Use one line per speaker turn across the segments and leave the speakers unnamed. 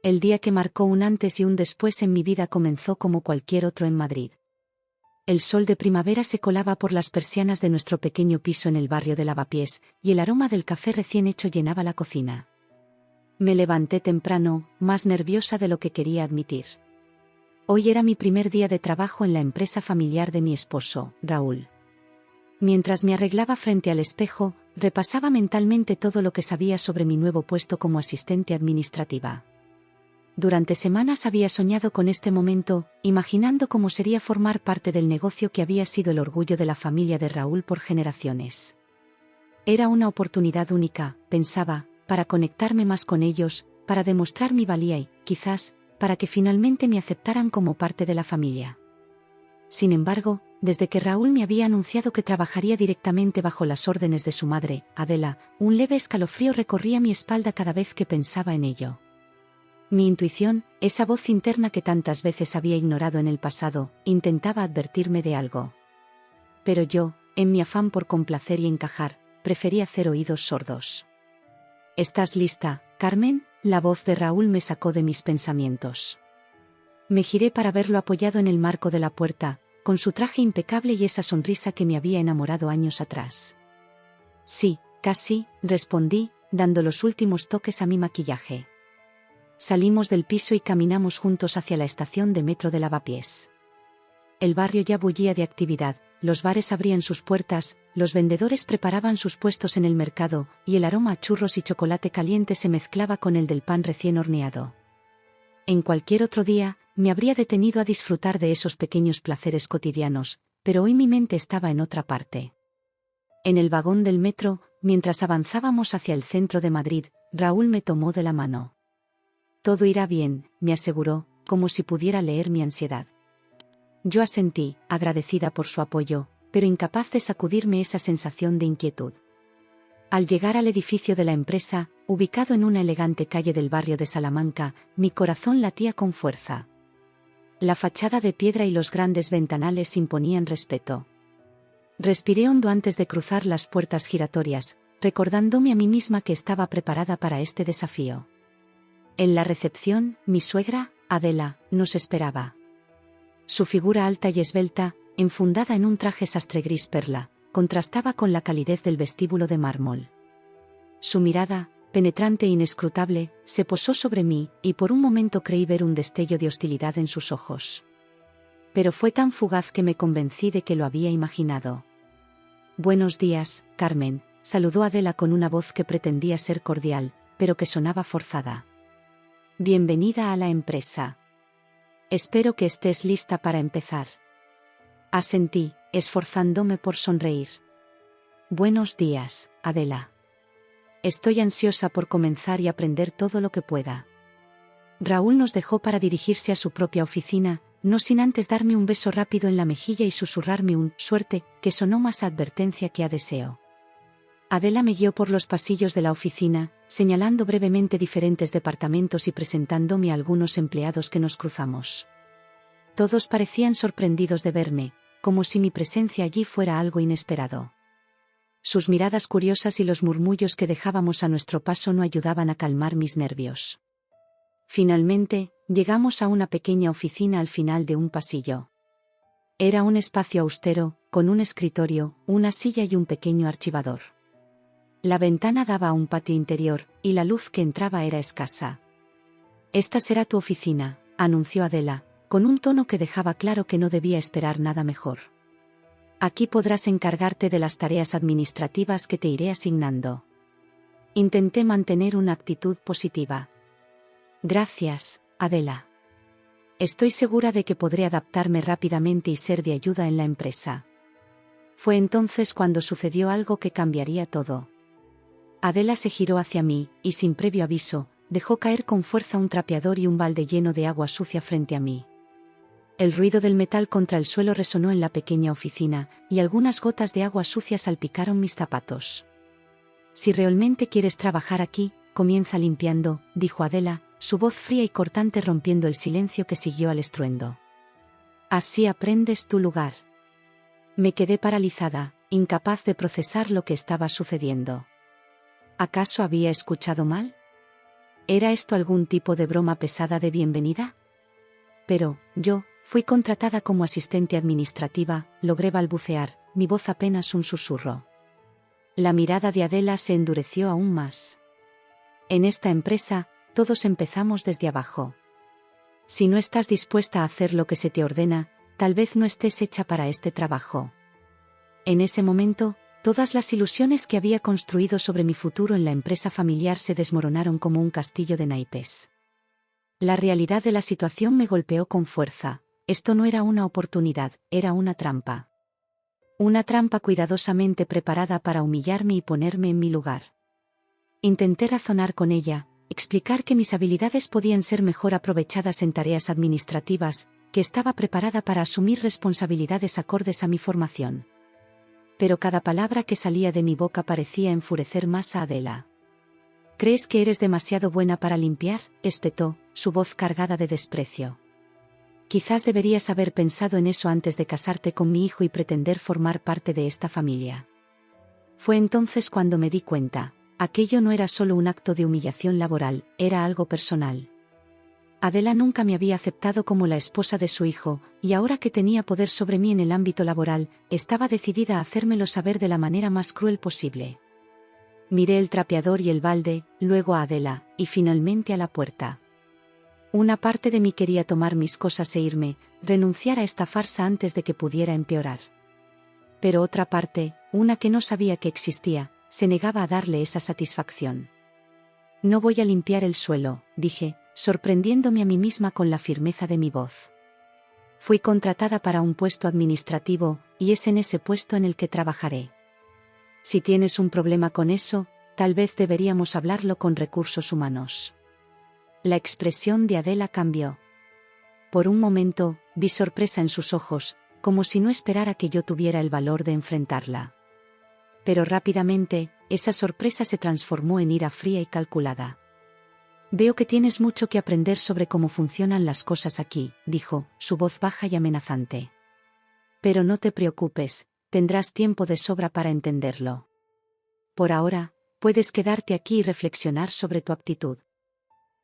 El día que marcó un antes y un después en mi vida comenzó como cualquier otro en Madrid. El sol de primavera se colaba por las persianas de nuestro pequeño piso en el barrio de Lavapiés, y el aroma del café recién hecho llenaba la cocina. Me levanté temprano, más nerviosa de lo que quería admitir. Hoy era mi primer día de trabajo en la empresa familiar de mi esposo, Raúl. Mientras me arreglaba frente al espejo, repasaba mentalmente todo lo que sabía sobre mi nuevo puesto como asistente administrativa. Durante semanas había soñado con este momento, imaginando cómo sería formar parte del negocio que había sido el orgullo de la familia de Raúl por generaciones. Era una oportunidad única, pensaba, para conectarme más con ellos, para demostrar mi valía y, quizás, para que finalmente me aceptaran como parte de la familia. Sin embargo, desde que Raúl me había anunciado que trabajaría directamente bajo las órdenes de su madre, Adela, un leve escalofrío recorría mi espalda cada vez que pensaba en ello. Mi intuición, esa voz interna que tantas veces había ignorado en el pasado, intentaba advertirme de algo. Pero yo, en mi afán por complacer y encajar, prefería hacer oídos sordos. ¿Estás lista, Carmen? La voz de Raúl me sacó de mis pensamientos. Me giré para verlo apoyado en el marco de la puerta, con su traje impecable y esa sonrisa que me había enamorado años atrás. Sí, casi, respondí, dando los últimos toques a mi maquillaje. Salimos del piso y caminamos juntos hacia la estación de metro de Lavapiés. El barrio ya bullía de actividad, los bares abrían sus puertas, los vendedores preparaban sus puestos en el mercado, y el aroma a churros y chocolate caliente se mezclaba con el del pan recién horneado. En cualquier otro día, me habría detenido a disfrutar de esos pequeños placeres cotidianos, pero hoy mi mente estaba en otra parte. En el vagón del metro, mientras avanzábamos hacia el centro de Madrid, Raúl me tomó de la mano. Todo irá bien, me aseguró, como si pudiera leer mi ansiedad. Yo asentí, agradecida por su apoyo, pero incapaz de sacudirme esa sensación de inquietud. Al llegar al edificio de la empresa, ubicado en una elegante calle del barrio de Salamanca, mi corazón latía con fuerza. La fachada de piedra y los grandes ventanales imponían respeto. Respiré hondo antes de cruzar las puertas giratorias, recordándome a mí misma que estaba preparada para este desafío. En la recepción, mi suegra, Adela, nos esperaba. Su figura alta y esbelta, enfundada en un traje sastre gris perla, contrastaba con la calidez del vestíbulo de mármol. Su mirada, penetrante e inescrutable, se posó sobre mí, y por un momento creí ver un destello de hostilidad en sus ojos. Pero fue tan fugaz que me convencí de que lo había imaginado. «Buenos días, Carmen», saludó Adela con una voz que pretendía ser cordial, pero que sonaba forzada. «Bienvenida a la empresa. Espero que estés lista para empezar». Asentí, esforzándome por sonreír. «Buenos días, Adela. Estoy ansiosa por comenzar y aprender todo lo que pueda». Raúl nos dejó para dirigirse a su propia oficina, no sin antes darme un beso rápido en la mejilla y susurrarme un «suerte», que sonó más a advertencia que a deseo. Adela me guió por los pasillos de la oficina, señalando brevemente diferentes departamentos y presentándome a algunos empleados que nos cruzamos. Todos parecían sorprendidos de verme, como si mi presencia allí fuera algo inesperado. Sus miradas curiosas y los murmullos que dejábamos a nuestro paso no ayudaban a calmar mis nervios. Finalmente, llegamos a una pequeña oficina al final de un pasillo. Era un espacio austero, con un escritorio, una silla y un pequeño archivador. La ventana daba a un patio interior, y la luz que entraba era escasa. «Esta será tu oficina», anunció Adela, con un tono que dejaba claro que no debía esperar nada mejor. «Aquí podrás encargarte de las tareas administrativas que te iré asignando». Intenté mantener una actitud positiva. «Gracias, Adela. Estoy segura de que podré adaptarme rápidamente y ser de ayuda en la empresa». Fue entonces cuando sucedió algo que cambiaría todo. Adela se giró hacia mí, y sin previo aviso, dejó caer con fuerza un trapeador y un balde lleno de agua sucia frente a mí. El ruido del metal contra el suelo resonó en la pequeña oficina, y algunas gotas de agua sucia salpicaron mis zapatos. «Si realmente quieres trabajar aquí, comienza limpiando», dijo Adela, su voz fría y cortante rompiendo el silencio que siguió al estruendo. «Así aprendes tu lugar». Me quedé paralizada, incapaz de procesar lo que estaba sucediendo. ¿Acaso había escuchado mal? ¿Era esto algún tipo de broma pesada de bienvenida? Pero, yo, fui contratada como asistente administrativa, logré balbucear, mi voz apenas un susurro. La mirada de Adela se endureció aún más. En esta empresa, todos empezamos desde abajo. Si no estás dispuesta a hacer lo que se te ordena, tal vez no estés hecha para este trabajo. En ese momento, todas las ilusiones que había construido sobre mi futuro en la empresa familiar se desmoronaron como un castillo de naipes. La realidad de la situación me golpeó con fuerza. Esto no era una oportunidad, era una trampa. Una trampa cuidadosamente preparada para humillarme y ponerme en mi lugar. Intenté razonar con ella, explicar que mis habilidades podían ser mejor aprovechadas en tareas administrativas, que estaba preparada para asumir responsabilidades acordes a mi formación. Pero cada palabra que salía de mi boca parecía enfurecer más a Adela. ¿Crees que eres demasiado buena para limpiar?, espetó, su voz cargada de desprecio. Quizás deberías haber pensado en eso antes de casarte con mi hijo y pretender formar parte de esta familia. Fue entonces cuando me di cuenta, aquello no era solo un acto de humillación laboral, era algo personal. Adela nunca me había aceptado como la esposa de su hijo, y ahora que tenía poder sobre mí en el ámbito laboral, estaba decidida a hacérmelo saber de la manera más cruel posible. Miré el trapeador y el balde, luego a Adela, y finalmente a la puerta. Una parte de mí quería tomar mis cosas e irme, renunciar a esta farsa antes de que pudiera empeorar. Pero otra parte, una que no sabía que existía, se negaba a darle esa satisfacción. No voy a limpiar el suelo, dije, sorprendiéndome a mí misma con la firmeza de mi voz. Fui contratada para un puesto administrativo, y es en ese puesto en el que trabajaré. Si tienes un problema con eso, tal vez deberíamos hablarlo con recursos humanos. La expresión de Adela cambió. Por un momento, vi sorpresa en sus ojos, como si no esperara que yo tuviera el valor de enfrentarla. Pero rápidamente, esa sorpresa se transformó en ira fría y calculada. Veo que tienes mucho que aprender sobre cómo funcionan las cosas aquí, dijo, su voz baja y amenazante. Pero no te preocupes, tendrás tiempo de sobra para entenderlo. Por ahora, puedes quedarte aquí y reflexionar sobre tu actitud.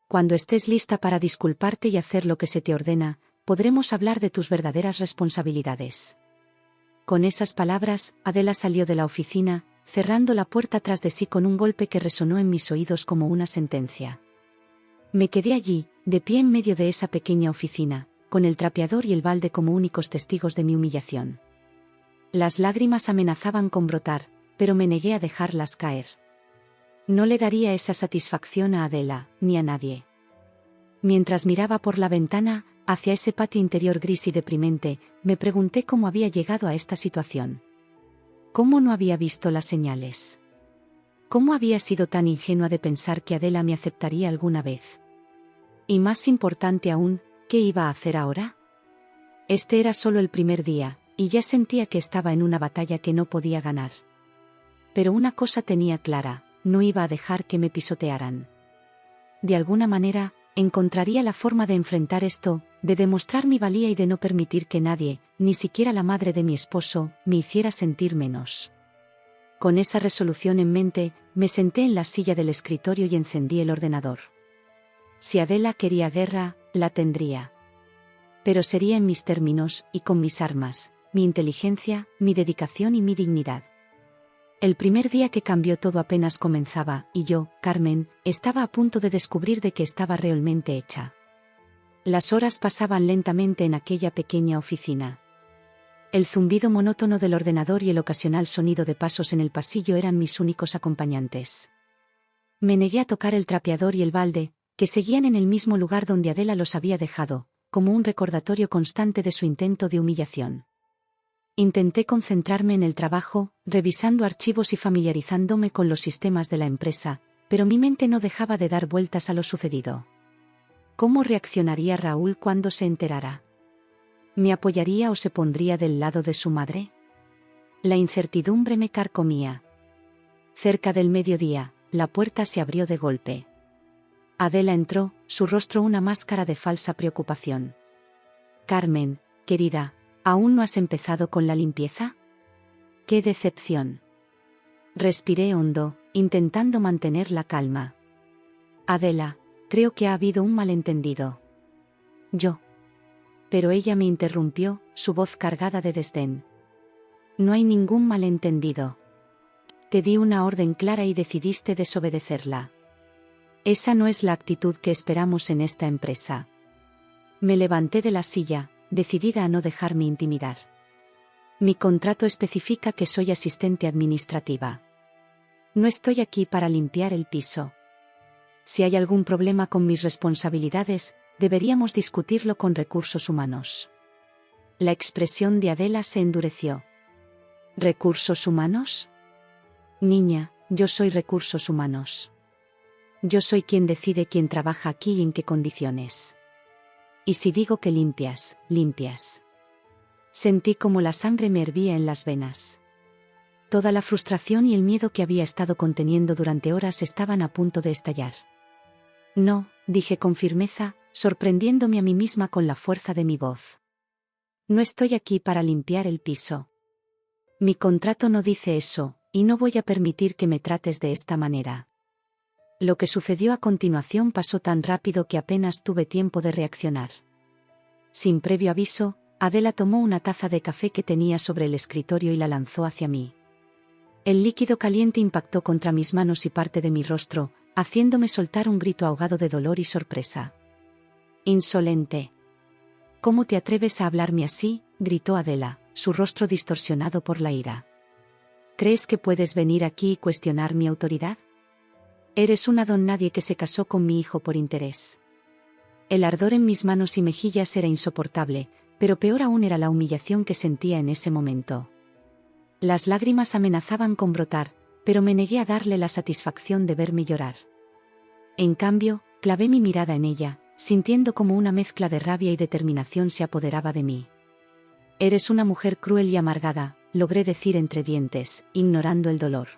Cuando estés lista para disculparte y hacer lo que se te ordena, podremos hablar de tus verdaderas responsabilidades. Con esas palabras, Adela salió de la oficina, cerrando la puerta tras de sí con un golpe que resonó en mis oídos como una sentencia. Me quedé allí, de pie en medio de esa pequeña oficina, con el trapeador y el balde como únicos testigos de mi humillación. Las lágrimas amenazaban con brotar, pero me negué a dejarlas caer. No le daría esa satisfacción a Adela, ni a nadie. Mientras miraba por la ventana, hacia ese patio interior gris y deprimente, me pregunté cómo había llegado a esta situación. ¿Cómo no había visto las señales? ¿Cómo había sido tan ingenua de pensar que Adela me aceptaría alguna vez? Y más importante aún, ¿qué iba a hacer ahora? Este era solo el primer día, y ya sentía que estaba en una batalla que no podía ganar. Pero una cosa tenía clara, no iba a dejar que me pisotearan. De alguna manera, encontraría la forma de enfrentar esto, de demostrar mi valía y de no permitir que nadie, ni siquiera la madre de mi esposo, me hiciera sentir menos. Con esa resolución en mente, me senté en la silla del escritorio y encendí el ordenador. Si Adela quería guerra, la tendría. Pero sería en mis términos, y con mis armas, mi inteligencia, mi dedicación y mi dignidad. El primer día que cambió todo apenas comenzaba, y yo, Carmen, estaba a punto de descubrir de qué estaba realmente hecha. Las horas pasaban lentamente en aquella pequeña oficina. El zumbido monótono del ordenador y el ocasional sonido de pasos en el pasillo eran mis únicos acompañantes. Me negué a tocar el trapeador y el balde, que seguían en el mismo lugar donde Adela los había dejado, como un recordatorio constante de su intento de humillación. Intenté concentrarme en el trabajo, revisando archivos y familiarizándome con los sistemas de la empresa, pero mi mente no dejaba de dar vueltas a lo sucedido. ¿Cómo reaccionaría Raúl cuando se enterara? ¿Me apoyaría o se pondría del lado de su madre? La incertidumbre me carcomía. Cerca del mediodía, la puerta se abrió de golpe. Adela entró, su rostro una máscara de falsa preocupación. Carmen, querida, ¿aún no has empezado con la limpieza? ¡Qué decepción! Respiré hondo, intentando mantener la calma. Adela, creo que ha habido un malentendido. Yo. Pero ella me interrumpió, su voz cargada de desdén. No hay ningún malentendido. Te di una orden clara y decidiste desobedecerla. Esa no es la actitud que esperamos en esta empresa. Me levanté de la silla, decidida a no dejarme intimidar. Mi contrato especifica que soy asistente administrativa. No estoy aquí para limpiar el piso. Si hay algún problema con mis responsabilidades, deberíamos discutirlo con recursos humanos. La expresión de Adela se endureció. ¿Recursos humanos? Niña, yo soy recursos humanos. Yo soy quien decide quién trabaja aquí y en qué condiciones. Y si digo que limpias, limpias. Sentí como la sangre me hervía en las venas. Toda la frustración y el miedo que había estado conteniendo durante horas estaban a punto de estallar. No, dije con firmeza, sorprendiéndome a mí misma con la fuerza de mi voz. No estoy aquí para limpiar el piso. Mi contrato no dice eso, y no voy a permitir que me trates de esta manera. Lo que sucedió a continuación pasó tan rápido que apenas tuve tiempo de reaccionar. Sin previo aviso, Adela tomó una taza de café que tenía sobre el escritorio y la lanzó hacia mí. El líquido caliente impactó contra mis manos y parte de mi rostro, haciéndome soltar un grito ahogado de dolor y sorpresa. «Insolente. ¿Cómo te atreves a hablarme así?», gritó Adela, su rostro distorsionado por la ira. «¿Crees que puedes venir aquí y cuestionar mi autoridad? Eres una don nadie que se casó con mi hijo por interés». El ardor en mis manos y mejillas era insoportable, pero peor aún era la humillación que sentía en ese momento. Las lágrimas amenazaban con brotar, pero me negué a darle la satisfacción de verme llorar. En cambio, clavé mi mirada en ella, sintiendo como una mezcla de rabia y determinación se apoderaba de mí. «Eres una mujer cruel y amargada», logré decir entre dientes, ignorando el dolor.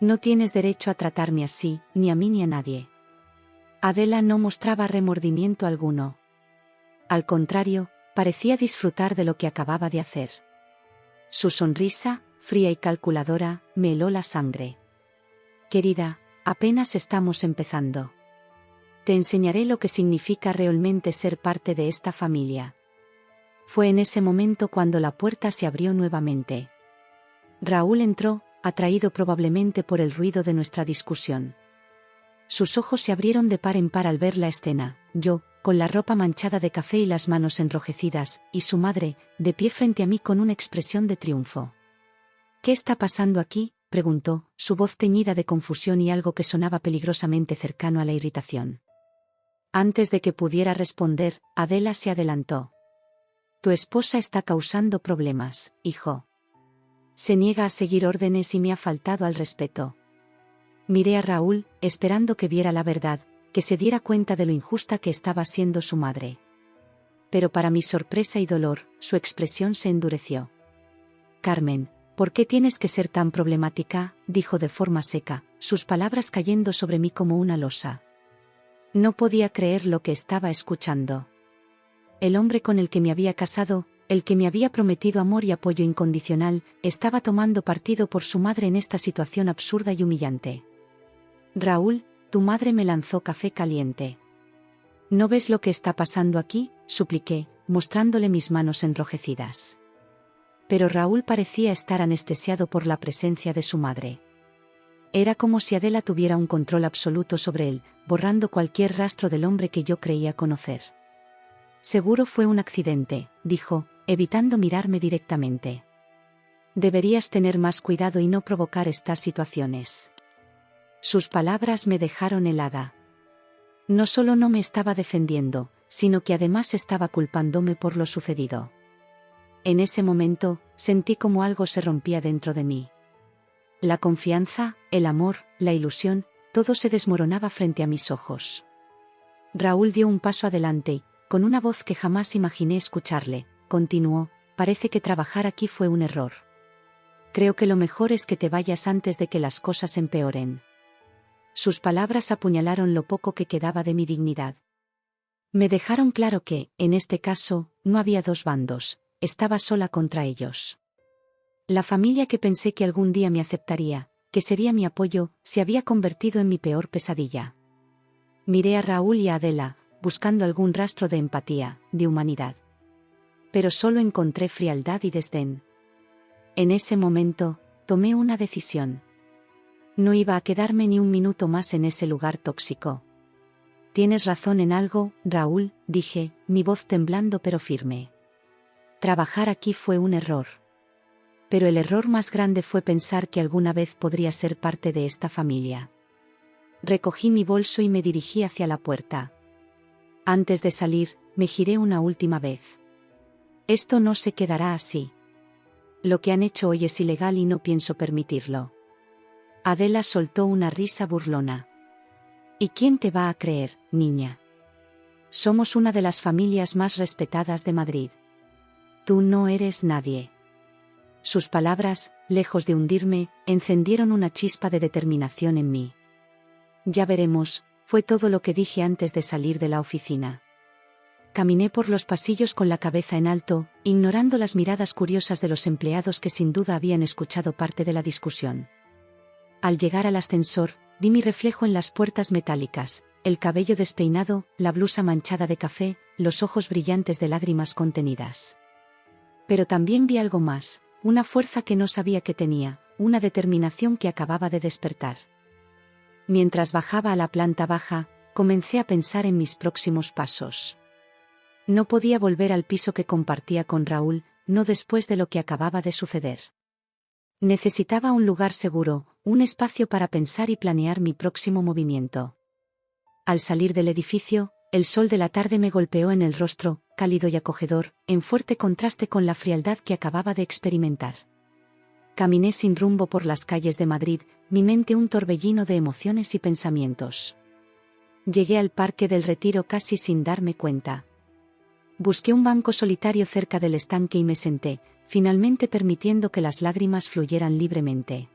«No tienes derecho a tratarme así, ni a mí ni a nadie». Adela no mostraba remordimiento alguno. Al contrario, parecía disfrutar de lo que acababa de hacer. Su sonrisa, fría y calculadora, me heló la sangre. «Querida, apenas estamos empezando. Te enseñaré lo que significa realmente ser parte de esta familia». Fue en ese momento cuando la puerta se abrió nuevamente. Raúl entró, atraído probablemente por el ruido de nuestra discusión. Sus ojos se abrieron de par en par al ver la escena, yo, con la ropa manchada de café y las manos enrojecidas, y su madre, de pie frente a mí con una expresión de triunfo. «¿Qué está pasando aquí?», preguntó, su voz teñida de confusión y algo que sonaba peligrosamente cercano a la irritación. Antes de que pudiera responder, Adela se adelantó. «Tu esposa está causando problemas, hijo. Se niega a seguir órdenes y me ha faltado al respeto». Miré a Raúl, esperando que viera la verdad, que se diera cuenta de lo injusta que estaba siendo su madre. Pero para mi sorpresa y dolor, su expresión se endureció. «Carmen, ¿por qué tienes que ser tan problemática?», dijo de forma seca, sus palabras cayendo sobre mí como una losa. No podía creer lo que estaba escuchando. El hombre con el que me había casado, el que me había prometido amor y apoyo incondicional, estaba tomando partido por su madre en esta situación absurda y humillante. «Raúl, tu madre me lanzó café caliente». «¿No ves lo que está pasando aquí?», supliqué, mostrándole mis manos enrojecidas. Pero Raúl parecía estar anestesiado por la presencia de su madre. Era como si Adela tuviera un control absoluto sobre él, borrando cualquier rastro del hombre que yo creía conocer. «Seguro fue un accidente», dijo, evitando mirarme directamente. «Deberías tener más cuidado y no provocar estas situaciones». Sus palabras me dejaron helada. No solo no me estaba defendiendo, sino que además estaba culpándome por lo sucedido. En ese momento, sentí como algo se rompía dentro de mí. La confianza, el amor, la ilusión, todo se desmoronaba frente a mis ojos. Raúl dio un paso adelante y, con una voz que jamás imaginé escucharle, continuó: «Parece que trabajar aquí fue un error. Creo que lo mejor es que te vayas antes de que las cosas empeoren». Sus palabras apuñalaron lo poco que quedaba de mi dignidad. Me dejaron claro que, en este caso, no había dos bandos, estaba sola contra ellos. La familia que pensé que algún día me aceptaría, que sería mi apoyo, se había convertido en mi peor pesadilla. Miré a Raúl y a Adela, buscando algún rastro de empatía, de humanidad. Pero solo encontré frialdad y desdén. En ese momento, tomé una decisión. No iba a quedarme ni un minuto más en ese lugar tóxico. Tienes razón en algo, Raúl, dije, mi voz temblando pero firme. Trabajar aquí fue un error. Pero el error más grande fue pensar que alguna vez podría ser parte de esta familia. Recogí mi bolso y me dirigí hacia la puerta. Antes de salir, me giré una última vez. Esto no se quedará así. Lo que han hecho hoy es ilegal y no pienso permitirlo. Adela soltó una risa burlona. ¿Y quién te va a creer, niña? Somos una de las familias más respetadas de Madrid. Tú no eres nadie. Sus palabras, lejos de hundirme, encendieron una chispa de determinación en mí. Ya veremos, fue todo lo que dije antes de salir de la oficina. Caminé por los pasillos con la cabeza en alto, ignorando las miradas curiosas de los empleados que sin duda habían escuchado parte de la discusión. Al llegar al ascensor, vi mi reflejo en las puertas metálicas, el cabello despeinado, la blusa manchada de café, los ojos brillantes de lágrimas contenidas. Pero también vi algo más, una fuerza que no sabía que tenía, una determinación que acababa de despertar. Mientras bajaba a la planta baja, comencé a pensar en mis próximos pasos. No podía volver al piso que compartía con Raúl, no después de lo que acababa de suceder. Necesitaba un lugar seguro, un espacio para pensar y planear mi próximo movimiento. Al salir del edificio, el sol de la tarde me golpeó en el rostro, cálido y acogedor, en fuerte contraste con la frialdad que acababa de experimentar. Caminé sin rumbo por las calles de Madrid, mi mente un torbellino de emociones y pensamientos. Llegué al Parque del Retiro casi sin darme cuenta. Busqué un banco solitario cerca del estanque y me senté, finalmente permitiendo que las lágrimas fluyeran libremente.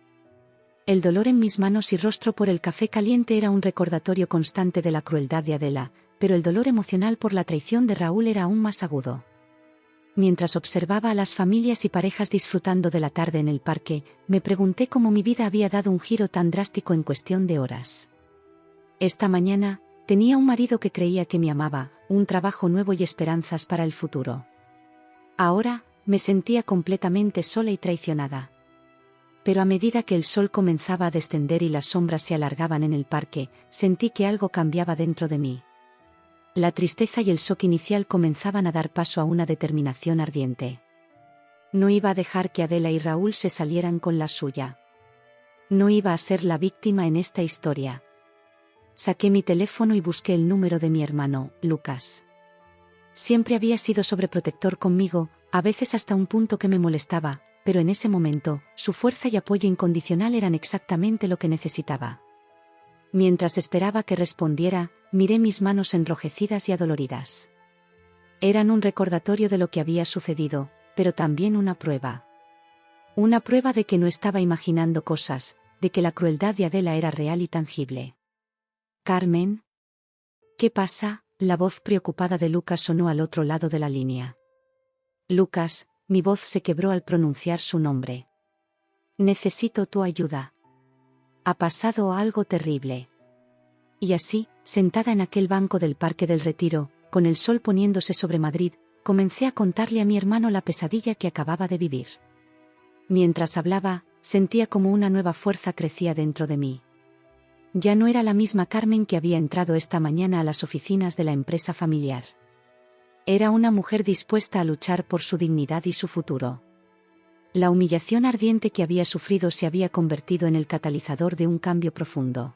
El dolor en mis manos y rostro por el café caliente era un recordatorio constante de la crueldad de Adela, pero el dolor emocional por la traición de Raúl era aún más agudo. Mientras observaba a las familias y parejas disfrutando de la tarde en el parque, me pregunté cómo mi vida había dado un giro tan drástico en cuestión de horas. Esta mañana, tenía un marido que creía que me amaba, un trabajo nuevo y esperanzas para el futuro. Ahora, me sentía completamente sola y traicionada. Pero a medida que el sol comenzaba a descender y las sombras se alargaban en el parque, sentí que algo cambiaba dentro de mí. La tristeza y el shock inicial comenzaban a dar paso a una determinación ardiente. No iba a dejar que Adela y Raúl se salieran con la suya. No iba a ser la víctima en esta historia. Saqué mi teléfono y busqué el número de mi hermano, Lucas. Siempre había sido sobreprotector conmigo, a veces hasta un punto que me molestaba, pero en ese momento, su fuerza y apoyo incondicional eran exactamente lo que necesitaba. Mientras esperaba que respondiera, miré mis manos enrojecidas y adoloridas. Eran un recordatorio de lo que había sucedido, pero también una prueba. Una prueba de que no estaba imaginando cosas, de que la crueldad de Adela era real y tangible. «Carmen». «¿Qué pasa?», la voz preocupada de Lucas sonó al otro lado de la línea. «Lucas», mi voz se quebró al pronunciar su nombre. «Necesito tu ayuda. Ha pasado algo terrible». Y así, sentada en aquel banco del Parque del Retiro, con el sol poniéndose sobre Madrid, comencé a contarle a mi hermano la pesadilla que acababa de vivir. Mientras hablaba, sentía como una nueva fuerza crecía dentro de mí. Ya no era la misma Carmen que había entrado esta mañana a las oficinas de la empresa familiar. Era una mujer dispuesta a luchar por su dignidad y su futuro. La humillación ardiente que había sufrido se había convertido en el catalizador de un cambio profundo.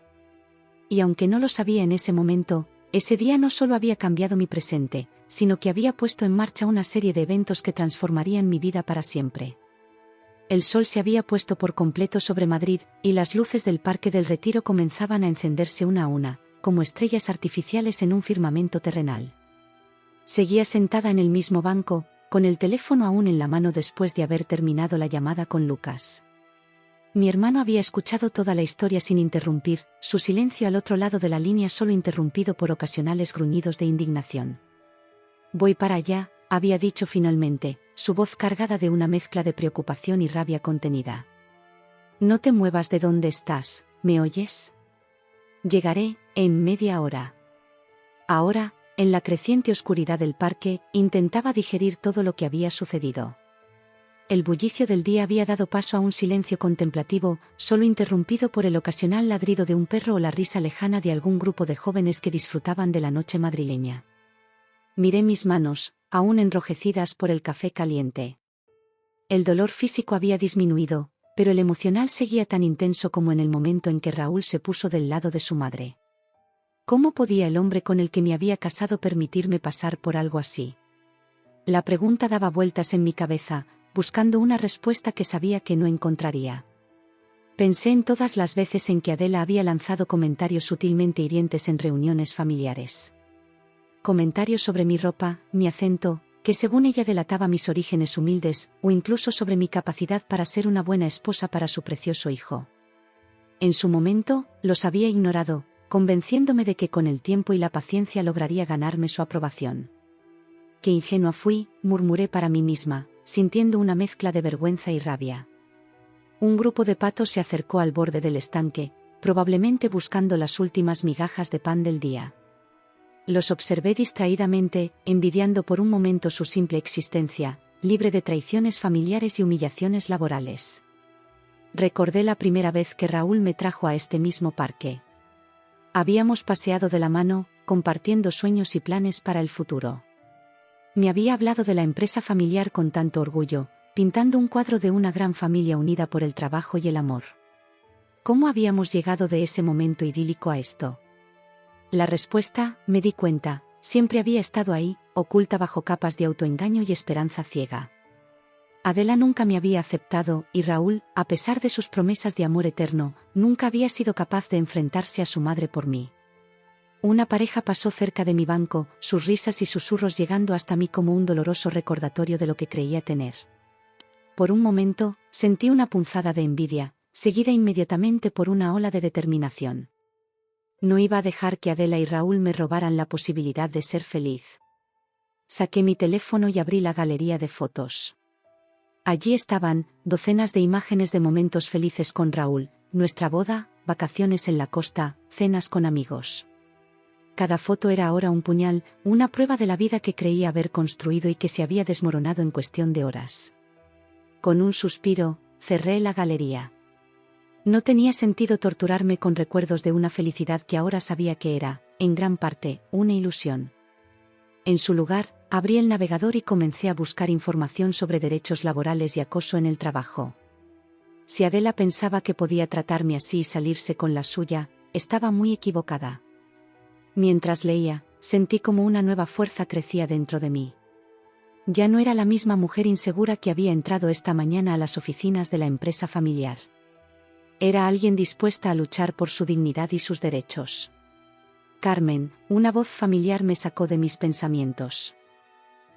Y aunque no lo sabía en ese momento, ese día no solo había cambiado mi presente, sino que había puesto en marcha una serie de eventos que transformarían mi vida para siempre. El sol se había puesto por completo sobre Madrid, y las luces del Parque del Retiro comenzaban a encenderse una a una, como estrellas artificiales en un firmamento terrenal. Seguía sentada en el mismo banco, con el teléfono aún en la mano después de haber terminado la llamada con Lucas. Mi hermano había escuchado toda la historia sin interrumpir, su silencio al otro lado de la línea solo interrumpido por ocasionales gruñidos de indignación. «Voy para allá», había dicho finalmente, su voz cargada de una mezcla de preocupación y rabia contenida. «No te muevas de donde estás, ¿me oyes? Llegaré, en media hora». Ahora, en la creciente oscuridad del parque, intentaba digerir todo lo que había sucedido. El bullicio del día había dado paso a un silencio contemplativo, solo interrumpido por el ocasional ladrido de un perro o la risa lejana de algún grupo de jóvenes que disfrutaban de la noche madrileña. Miré mis manos, aún enrojecidas por el café caliente. El dolor físico había disminuido, pero el emocional seguía tan intenso como en el momento en que Raúl se puso del lado de su madre. ¿Cómo podía el hombre con el que me había casado permitirme pasar por algo así? La pregunta daba vueltas en mi cabeza, buscando una respuesta que sabía que no encontraría. Pensé en todas las veces en que Adela había lanzado comentarios sutilmente hirientes en reuniones familiares. Comentarios sobre mi ropa, mi acento, que según ella delataba mis orígenes humildes, o incluso sobre mi capacidad para ser una buena esposa para su precioso hijo. En su momento, los había ignorado, convenciéndome de que con el tiempo y la paciencia lograría ganarme su aprobación. Qué ingenua fui, murmuré para mí misma, sintiendo una mezcla de vergüenza y rabia. Un grupo de patos se acercó al borde del estanque, probablemente buscando las últimas migajas de pan del día. Los observé distraídamente, envidiando por un momento su simple existencia, libre de traiciones familiares y humillaciones laborales. Recordé la primera vez que Raúl me trajo a este mismo parque. Habíamos paseado de la mano, compartiendo sueños y planes para el futuro. Me había hablado de la empresa familiar con tanto orgullo, pintando un cuadro de una gran familia unida por el trabajo y el amor. ¿Cómo habíamos llegado de ese momento idílico a esto? La respuesta, me di cuenta, siempre había estado ahí, oculta bajo capas de autoengaño y esperanza ciega. Adela nunca me había aceptado, y Raúl, a pesar de sus promesas de amor eterno, nunca había sido capaz de enfrentarse a su madre por mí. Una pareja pasó cerca de mi banco, sus risas y susurros llegando hasta mí como un doloroso recordatorio de lo que creía tener. Por un momento, sentí una punzada de envidia, seguida inmediatamente por una ola de determinación. No iba a dejar que Adela y Raúl me robaran la posibilidad de ser feliz. Saqué mi teléfono y abrí la galería de fotos. Allí estaban, docenas de imágenes de momentos felices con Raúl, nuestra boda, vacaciones en la costa, cenas con amigos. Cada foto era ahora un puñal, una prueba de la vida que creía haber construido y que se había desmoronado en cuestión de horas. Con un suspiro, cerré la galería. No tenía sentido torturarme con recuerdos de una felicidad que ahora sabía que era, en gran parte, una ilusión. En su lugar, abrí el navegador y comencé a buscar información sobre derechos laborales y acoso en el trabajo. Si Adela pensaba que podía tratarme así y salirse con la suya, estaba muy equivocada. Mientras leía, sentí como una nueva fuerza crecía dentro de mí. Ya no era la misma mujer insegura que había entrado esta mañana a las oficinas de la empresa familiar. Era alguien dispuesta a luchar por su dignidad y sus derechos. Carmen, una voz familiar me sacó de mis pensamientos.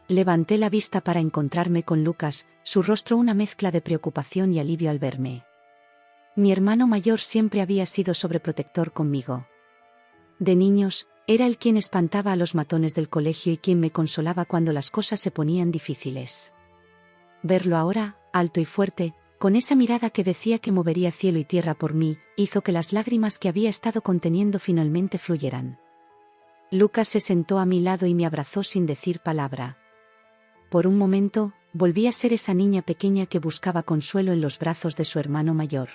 Levanté la vista para encontrarme con Lucas, su rostro una mezcla de preocupación y alivio al verme. Mi hermano mayor siempre había sido sobreprotector conmigo. De niños, era él quien espantaba a los matones del colegio y quien me consolaba cuando las cosas se ponían difíciles. Verlo ahora, alto y fuerte, con esa mirada que decía que movería cielo y tierra por mí, hizo que las lágrimas que había estado conteniendo finalmente fluyeran. Lucas se sentó a mi lado y me abrazó sin decir palabra. Por un momento, volví a ser esa niña pequeña que buscaba consuelo en los brazos de su hermano mayor.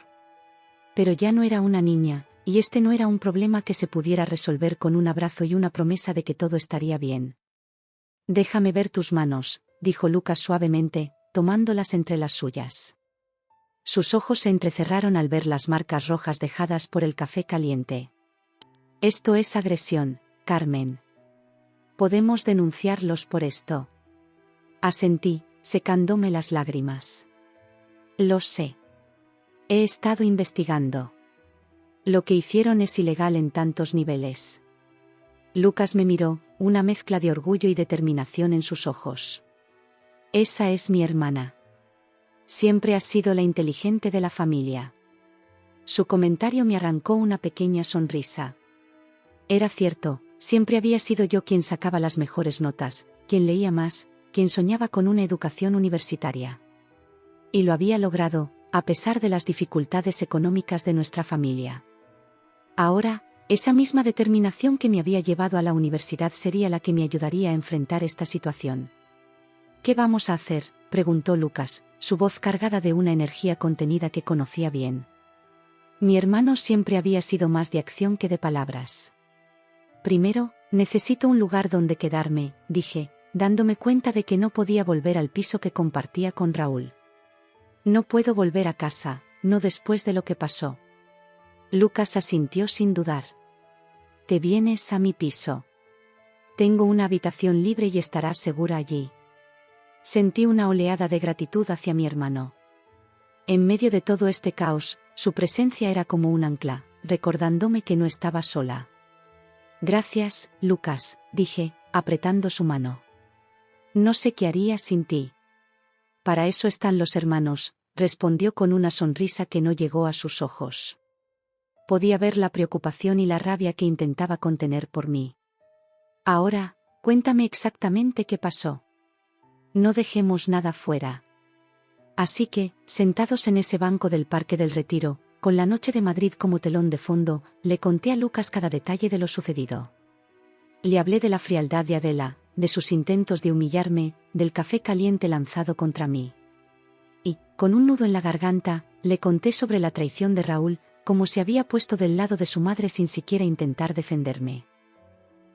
Pero ya no era una niña, y este no era un problema que se pudiera resolver con un abrazo y una promesa de que todo estaría bien. «Déjame ver tus manos», dijo Lucas suavemente, tomándolas entre las suyas. Sus ojos se entrecerraron al ver las marcas rojas dejadas por el café caliente. «Esto es agresión, Carmen. Podemos denunciarlos por esto». Asentí, secándome las lágrimas. «Lo sé. He estado investigando. Lo que hicieron es ilegal en tantos niveles». Lucas me miró, una mezcla de orgullo y determinación en sus ojos. «Esa es mi hermana. Siempre has sido la inteligente de la familia». Su comentario me arrancó una pequeña sonrisa. Era cierto, siempre había sido yo quien sacaba las mejores notas, quien leía más, quien soñaba con una educación universitaria. Y lo había logrado, a pesar de las dificultades económicas de nuestra familia. Ahora, Esa misma determinación que me había llevado a la universidad sería la que me ayudaría a enfrentar esta situación. ¿Qué vamos a hacer?, preguntó Lucas, su voz cargada de una energía contenida que conocía bien. Mi hermano siempre había sido más de acción que de palabras. Primero, necesito un lugar donde quedarme, dije, dándome cuenta de que no podía volver al piso que compartía con Raúl. No puedo volver a casa, no después de lo que pasó. Lucas asintió sin dudar. Te vienes a mi piso. Tengo una habitación libre y estarás segura allí. Sentí una oleada de gratitud hacia mi hermano. En medio de todo este caos, su presencia era como un ancla, recordándome que no estaba sola. Gracias, Lucas, dije, apretando su mano. No sé qué haría sin ti. Para eso están los hermanos, respondió con una sonrisa que no llegó a sus ojos. Podía ver la preocupación y la rabia que intentaba contener por mí. Ahora, cuéntame exactamente qué pasó. No dejemos nada fuera. Así que, sentados en ese banco del Parque del Retiro, con la noche de Madrid como telón de fondo, le conté a Lucas cada detalle de lo sucedido. Le hablé de la frialdad de Adela, de sus intentos de humillarme, del café caliente lanzado contra mí. Y, con un nudo en la garganta, le conté sobre la traición de Raúl, como se había puesto del lado de su madre sin siquiera intentar defenderme.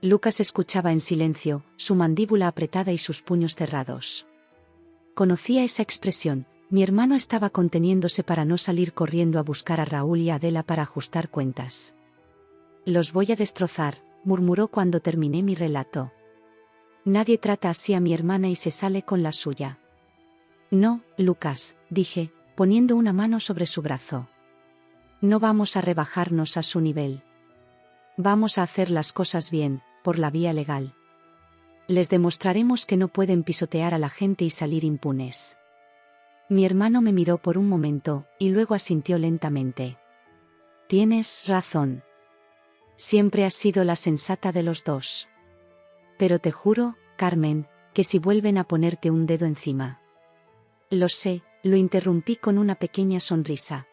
Lucas escuchaba en silencio, su mandíbula apretada y sus puños cerrados. Conocía esa expresión, mi hermano estaba conteniéndose para no salir corriendo a buscar a Raúl y a Adela para ajustar cuentas. Los voy a destrozar, murmuró cuando terminé mi relato. Nadie trata así a mi hermana y se sale con la suya. No, Lucas, dije, poniendo una mano sobre su brazo. No vamos a rebajarnos a su nivel. Vamos a hacer las cosas bien, por la vía legal. Les demostraremos que no pueden pisotear a la gente y salir impunes. Mi hermano me miró por un momento, y luego asintió lentamente. Tienes razón. Siempre has sido la sensata de los dos. Pero te juro, Carmen, que si vuelven a ponerte un dedo encima. Lo sé, lo interrumpí con una pequeña sonrisa.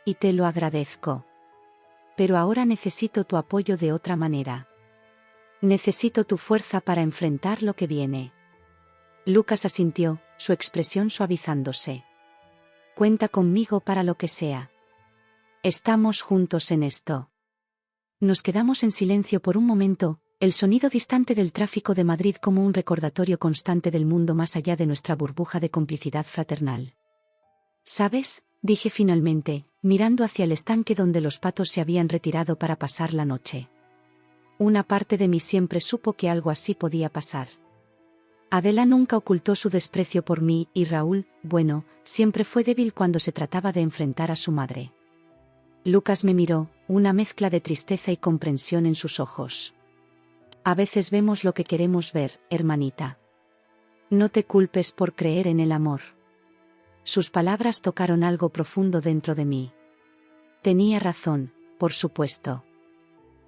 Y te lo agradezco. Pero ahora necesito tu apoyo de otra manera. Necesito tu fuerza para enfrentar lo que viene. Lucas asintió, su expresión suavizándose. Cuenta conmigo para lo que sea. Estamos juntos en esto. Nos quedamos en silencio por un momento, el sonido distante del tráfico de Madrid como un recordatorio constante del mundo más allá de nuestra burbuja de complicidad fraternal. ¿Sabes?, dije finalmente, mirando hacia el estanque donde los patos se habían retirado para pasar la noche. Una parte de mí siempre supo que algo así podía pasar. Adela nunca ocultó su desprecio por mí y Raúl, bueno, siempre fue débil cuando se trataba de enfrentar a su madre. Lucas me miró, una mezcla de tristeza y comprensión en sus ojos. A veces vemos lo que queremos ver, hermanita. No te culpes por creer en el amor. Sus palabras tocaron algo profundo dentro de mí. Tenía razón, por supuesto.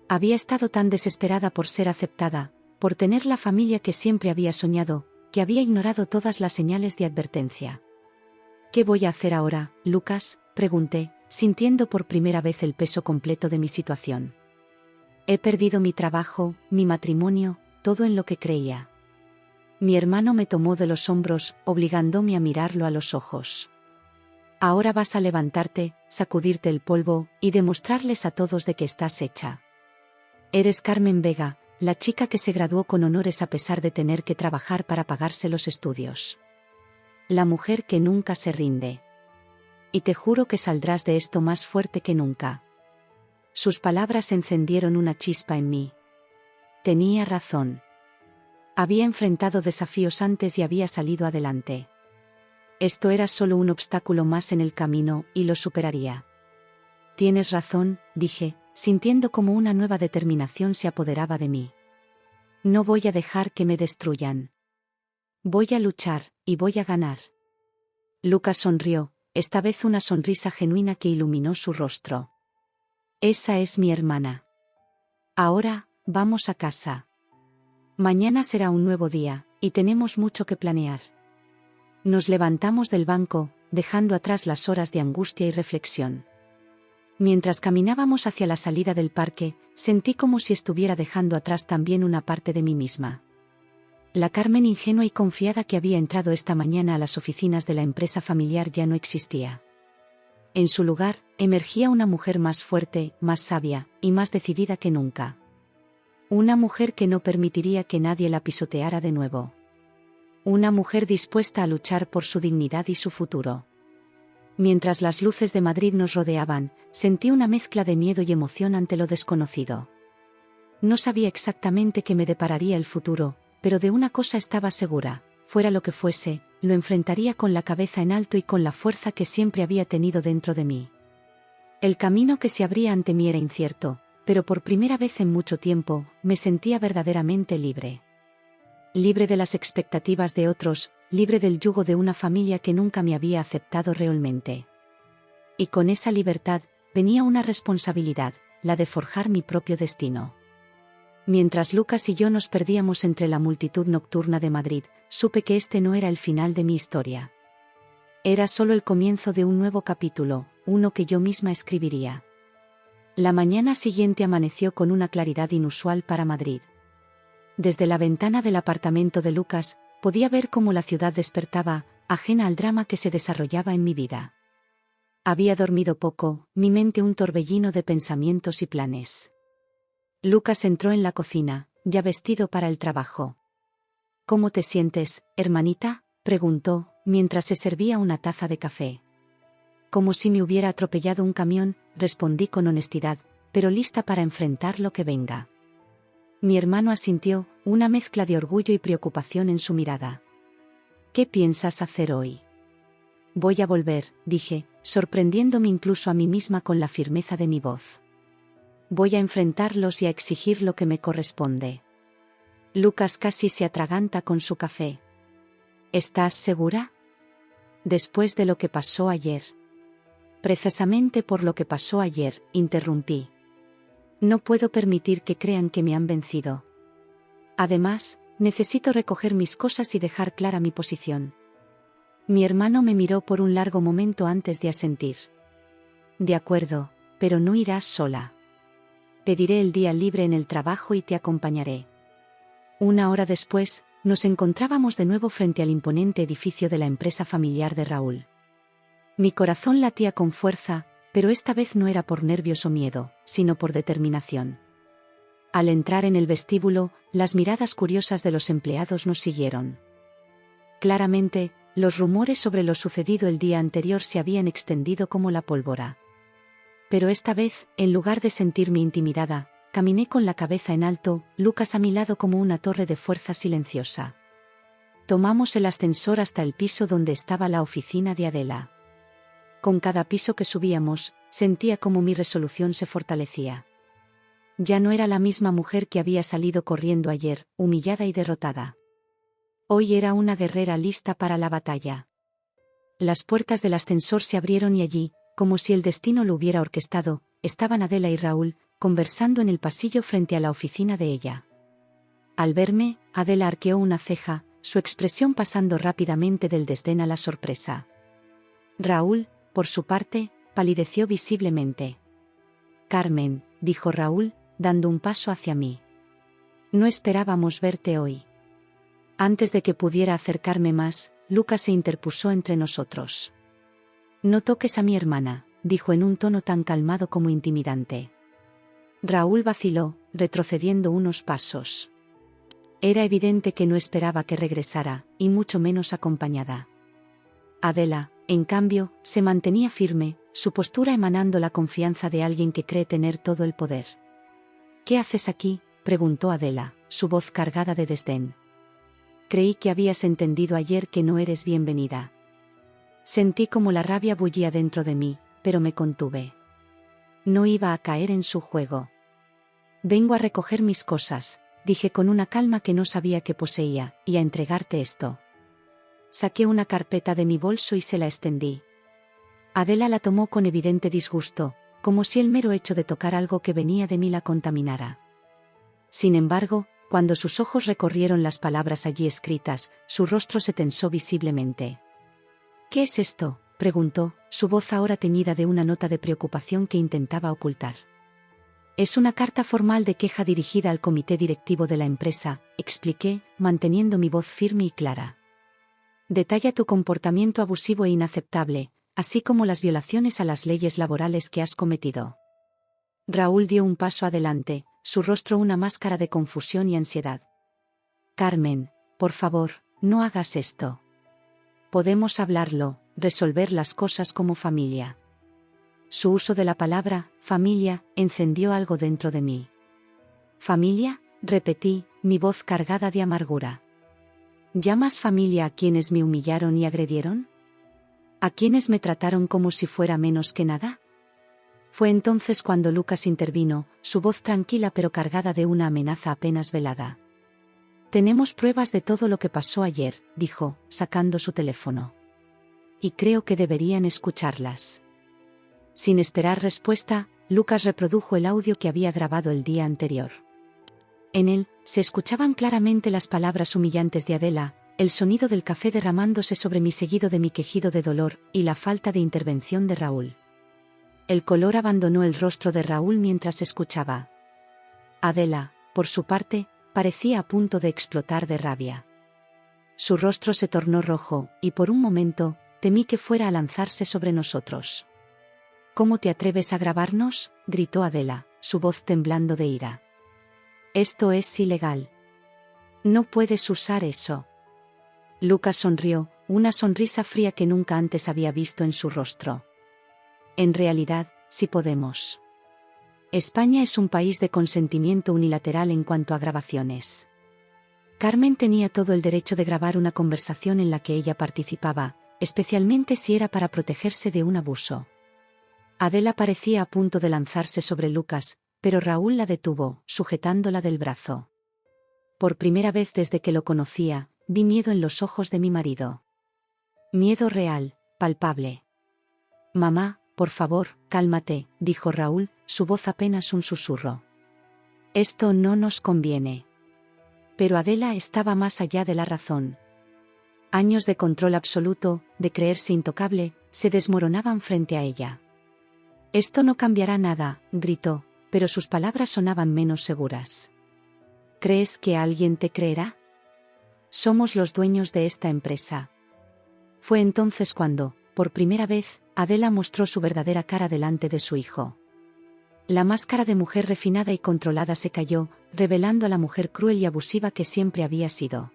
Había estado tan desesperada por ser aceptada, por tener la familia que siempre había soñado, que había ignorado todas las señales de advertencia. ¿Qué voy a hacer ahora, Lucas?, pregunté, sintiendo por primera vez el peso completo de mi situación. He perdido mi trabajo, mi matrimonio, todo en lo que creía. Mi hermano me tomó de los hombros, obligándome a mirarlo a los ojos. Ahora vas a levantarte, sacudirte el polvo, y demostrarles a todos de que estás hecha. Eres Carmen Vega, la chica que se graduó con honores a pesar de tener que trabajar para pagarse los estudios. La mujer que nunca se rinde. Y te juro que saldrás de esto más fuerte que nunca. Sus palabras encendieron una chispa en mí. Tenía razón. Había enfrentado desafíos antes y había salido adelante. Esto era solo un obstáculo más en el camino, y lo superaría. Tienes razón, dije, sintiendo como una nueva determinación se apoderaba de mí. No voy a dejar que me destruyan. Voy a luchar, y voy a ganar. Lucas sonrió, esta vez una sonrisa genuina que iluminó su rostro. Esa es mi hermana. Ahora, vamos a casa. Mañana será un nuevo día, y tenemos mucho que planear. Nos levantamos del banco, dejando atrás las horas de angustia y reflexión. Mientras caminábamos hacia la salida del parque, sentí como si estuviera dejando atrás también una parte de mí misma. La Carmen ingenua y confiada que había entrado esta mañana a las oficinas de la empresa familiar ya no existía. En su lugar, emergía una mujer más fuerte, más sabia, y más decidida que nunca. Una mujer que no permitiría que nadie la pisoteara de nuevo. Una mujer dispuesta a luchar por su dignidad y su futuro. Mientras las luces de Madrid nos rodeaban, sentí una mezcla de miedo y emoción ante lo desconocido. No sabía exactamente qué me depararía el futuro, pero de una cosa estaba segura: fuera lo que fuese, lo enfrentaría con la cabeza en alto y con la fuerza que siempre había tenido dentro de mí. El camino que se abría ante mí era incierto, pero por primera vez en mucho tiempo, me sentía verdaderamente libre. Libre de las expectativas de otros, libre del yugo de una familia que nunca me había aceptado realmente. Y con esa libertad, venía una responsabilidad, la de forjar mi propio destino. Mientras Lucas y yo nos perdíamos entre la multitud nocturna de Madrid, supe que este no era el final de mi historia. Era solo el comienzo de un nuevo capítulo, uno que yo misma escribiría. La mañana siguiente amaneció con una claridad inusual para Madrid. Desde la ventana del apartamento de Lucas, podía ver cómo la ciudad despertaba, ajena al drama que se desarrollaba en mi vida. Había dormido poco, mi mente un torbellino de pensamientos y planes. Lucas entró en la cocina, ya vestido para el trabajo. «¿Cómo te sientes, hermanita?», preguntó, mientras se servía una taza de café. «Como si me hubiera atropellado un camión», respondí con honestidad, pero lista para enfrentar lo que venga. Mi hermano asintió, una mezcla de orgullo y preocupación en su mirada. «¿Qué piensas hacer hoy?». «Voy a volver», dije, sorprendiéndome incluso a mí misma con la firmeza de mi voz. «Voy a enfrentarlos y a exigir lo que me corresponde». Lucas casi se atraganta con su café. «¿Estás segura?». «Después de lo que pasó ayer». «Precisamente por lo que pasó ayer», interrumpí. «No puedo permitir que crean que me han vencido. Además, necesito recoger mis cosas y dejar clara mi posición». Mi hermano me miró por un largo momento antes de asentir. «De acuerdo, pero no irás sola. Pediré el día libre en el trabajo y te acompañaré». Una hora después, nos encontrábamos de nuevo frente al imponente edificio de la empresa familiar de Raúl. Mi corazón latía con fuerza, pero esta vez no era por nervios o miedo, sino por determinación. Al entrar en el vestíbulo, las miradas curiosas de los empleados nos siguieron. Claramente, los rumores sobre lo sucedido el día anterior se habían extendido como la pólvora. Pero esta vez, en lugar de sentirme intimidada, caminé con la cabeza en alto, Lucas a mi lado como una torre de fuerza silenciosa. Tomamos el ascensor hasta el piso donde estaba la oficina de Adela. Con cada piso que subíamos, sentía como mi resolución se fortalecía. Ya no era la misma mujer que había salido corriendo ayer, humillada y derrotada. Hoy era una guerrera lista para la batalla. Las puertas del ascensor se abrieron y allí, como si el destino lo hubiera orquestado, estaban Adela y Raúl, conversando en el pasillo frente a la oficina de ella. Al verme, Adela arqueó una ceja, su expresión pasando rápidamente del desdén a la sorpresa. Raúl, por su parte, palideció visiblemente. «Carmen», dijo Raúl, dando un paso hacia mí. «No esperábamos verte hoy». Antes de que pudiera acercarme más, Lucas se interpuso entre nosotros. «No toques a mi hermana», dijo en un tono tan calmado como intimidante. Raúl vaciló, retrocediendo unos pasos. Era evidente que no esperaba que regresara, y mucho menos acompañada. Adela, en cambio, se mantenía firme, su postura emanando la confianza de alguien que cree tener todo el poder. «¿Qué haces aquí?», preguntó Adela, su voz cargada de desdén. «Creí que habías entendido ayer que no eres bienvenida». Sentí como la rabia bullía dentro de mí, pero me contuve. No iba a caer en su juego. «Vengo a recoger mis cosas», dije con una calma que no sabía que poseía, «y a entregarte esto». Saqué una carpeta de mi bolso y se la extendí. Adela la tomó con evidente disgusto, como si el mero hecho de tocar algo que venía de mí la contaminara. Sin embargo, cuando sus ojos recorrieron las palabras allí escritas, su rostro se tensó visiblemente. «¿Qué es esto?», preguntó, su voz ahora teñida de una nota de preocupación que intentaba ocultar. Es una carta formal de queja dirigida al comité directivo de la empresa, expliqué, manteniendo mi voz firme y clara. Detalla tu comportamiento abusivo e inaceptable, así como las violaciones a las leyes laborales que has cometido. Raúl dio un paso adelante, su rostro una máscara de confusión y ansiedad. Carmen, por favor, no hagas esto. Podemos hablarlo, resolver las cosas como familia. Su uso de la palabra, familia, encendió algo dentro de mí. ¿Familia?, repetí, mi voz cargada de amargura. ¿Llamas familia a quienes me humillaron y agredieron? ¿A quienes me trataron como si fuera menos que nada? Fue entonces cuando Lucas intervino, su voz tranquila pero cargada de una amenaza apenas velada. Tenemos pruebas de todo lo que pasó ayer, dijo, sacando su teléfono. Y creo que deberían escucharlas. Sin esperar respuesta, Lucas reprodujo el audio que había grabado el día anterior. En él, se escuchaban claramente las palabras humillantes de Adela, el sonido del café derramándose sobre mí seguido de mi quejido de dolor, y la falta de intervención de Raúl. El color abandonó el rostro de Raúl mientras escuchaba. Adela, por su parte, parecía a punto de explotar de rabia. Su rostro se tornó rojo, y por un momento, temí que fuera a lanzarse sobre nosotros. ¿Cómo te atreves a grabarnos?, gritó Adela, su voz temblando de ira. Esto es ilegal. No puedes usar eso. Lucas sonrió, una sonrisa fría que nunca antes había visto en su rostro. En realidad, sí podemos. España es un país de consentimiento unilateral en cuanto a grabaciones. Carmen tenía todo el derecho de grabar una conversación en la que ella participaba, especialmente si era para protegerse de un abuso. Adela parecía a punto de lanzarse sobre Lucas, pero Raúl la detuvo, sujetándola del brazo. Por primera vez desde que lo conocía, vi miedo en los ojos de mi marido. Miedo real, palpable. Mamá, por favor, cálmate, dijo Raúl, su voz apenas un susurro. Esto no nos conviene. Pero Adela estaba más allá de la razón. Años de control absoluto, de creerse intocable, se desmoronaban frente a ella. Esto no cambiará nada, gritó, pero sus palabras sonaban menos seguras. ¿Crees que alguien te creerá? Somos los dueños de esta empresa. Fue entonces cuando, por primera vez, Adela mostró su verdadera cara delante de su hijo. La máscara de mujer refinada y controlada se cayó, revelando a la mujer cruel y abusiva que siempre había sido.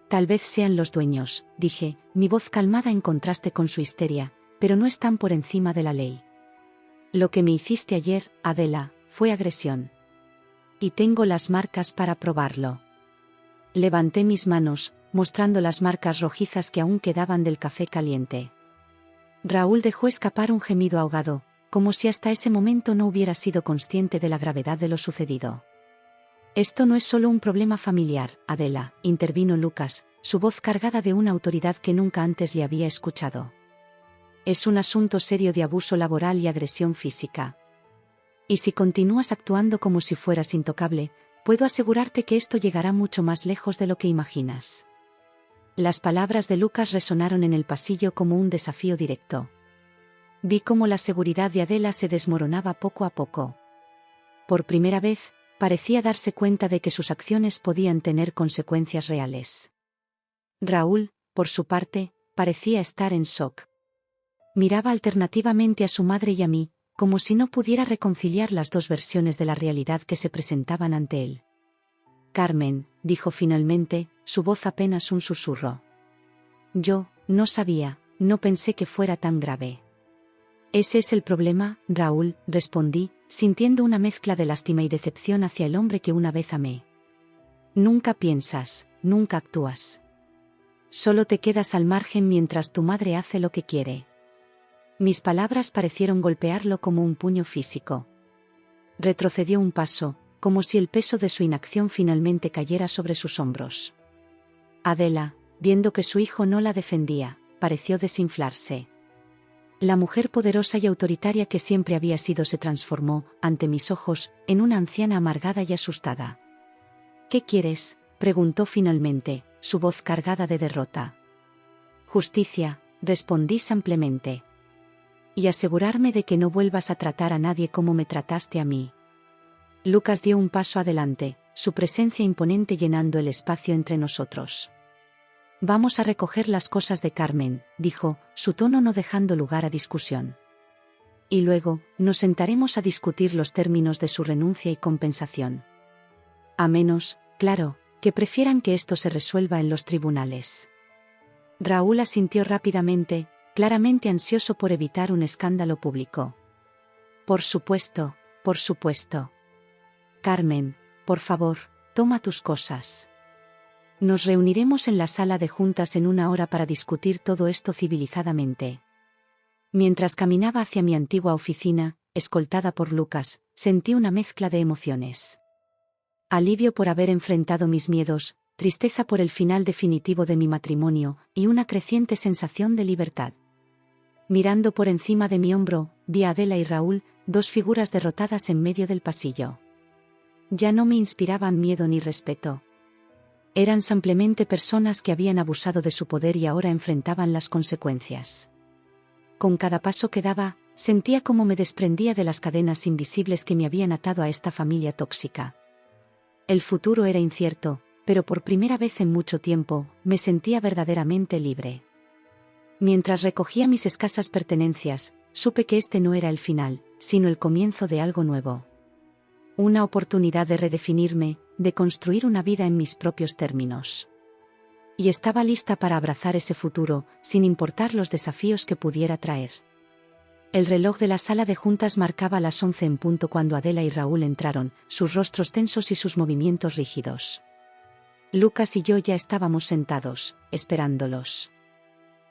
Tal vez sean los dueños, dije, mi voz calmada en contraste con su histeria, pero no están por encima de la ley. Lo que me hiciste ayer, Adela, fue agresión. Y tengo las marcas para probarlo. Levanté mis manos, mostrando las marcas rojizas que aún quedaban del café caliente. Raúl dejó escapar un gemido ahogado, como si hasta ese momento no hubiera sido consciente de la gravedad de lo sucedido. Esto no es solo un problema familiar, Adela, intervino Lucas, su voz cargada de una autoridad que nunca antes le había escuchado. Es un asunto serio de abuso laboral y agresión física. Y si continúas actuando como si fueras intocable, puedo asegurarte que esto llegará mucho más lejos de lo que imaginas. Las palabras de Lucas resonaron en el pasillo como un desafío directo. Vi cómo la seguridad de Adela se desmoronaba poco a poco. Por primera vez, parecía darse cuenta de que sus acciones podían tener consecuencias reales. Raúl, por su parte, parecía estar en shock. Miraba alternativamente a su madre y a mí, como si no pudiera reconciliar las dos versiones de la realidad que se presentaban ante él. Carmen, dijo finalmente, su voz apenas un susurro. Yo, no sabía, no pensé que fuera tan grave. Ese es el problema, Raúl, respondí, sintiendo una mezcla de lástima y decepción hacia el hombre que una vez amé. Nunca piensas, nunca actúas. Solo te quedas al margen mientras tu madre hace lo que quiere. Mis palabras parecieron golpearlo como un puño físico. Retrocedió un paso, como si el peso de su inacción finalmente cayera sobre sus hombros. Adela, viendo que su hijo no la defendía, pareció desinflarse. La mujer poderosa y autoritaria que siempre había sido se transformó, ante mis ojos, en una anciana amargada y asustada. ¿Qué quieres?, preguntó finalmente, su voz cargada de derrota. Justicia, respondí simplemente. Y asegurarme de que no vuelvas a tratar a nadie como me trataste a mí. Lucas dio un paso adelante, su presencia imponente llenando el espacio entre nosotros. Vamos a recoger las cosas de Carmen, dijo, su tono no dejando lugar a discusión. Y luego, nos sentaremos a discutir los términos de su renuncia y compensación. A menos, claro, que prefieran que esto se resuelva en los tribunales. Raúl asintió rápidamente, claramente ansioso por evitar un escándalo público. Por supuesto, por supuesto. Carmen, por favor, toma tus cosas. Nos reuniremos en la sala de juntas en 1 hora para discutir todo esto civilizadamente. Mientras caminaba hacia mi antigua oficina, escoltada por Lucas, sentí una mezcla de emociones. Alivio por haber enfrentado mis miedos, tristeza por el final definitivo de mi matrimonio, y una creciente sensación de libertad. Mirando por encima de mi hombro, vi a Adela y Raúl, 2 figuras derrotadas en medio del pasillo. Ya no me inspiraban miedo ni respeto. Eran simplemente personas que habían abusado de su poder y ahora enfrentaban las consecuencias. Con cada paso que daba, sentía cómo me desprendía de las cadenas invisibles que me habían atado a esta familia tóxica. El futuro era incierto, pero por primera vez en mucho tiempo, me sentía verdaderamente libre. Mientras recogía mis escasas pertenencias, supe que este no era el final, sino el comienzo de algo nuevo. Una oportunidad de redefinirme, de construir una vida en mis propios términos. Y estaba lista para abrazar ese futuro, sin importar los desafíos que pudiera traer. El reloj de la sala de juntas marcaba las 11 en punto cuando Adela y Raúl entraron, sus rostros tensos y sus movimientos rígidos. Lucas y yo ya estábamos sentados, esperándolos.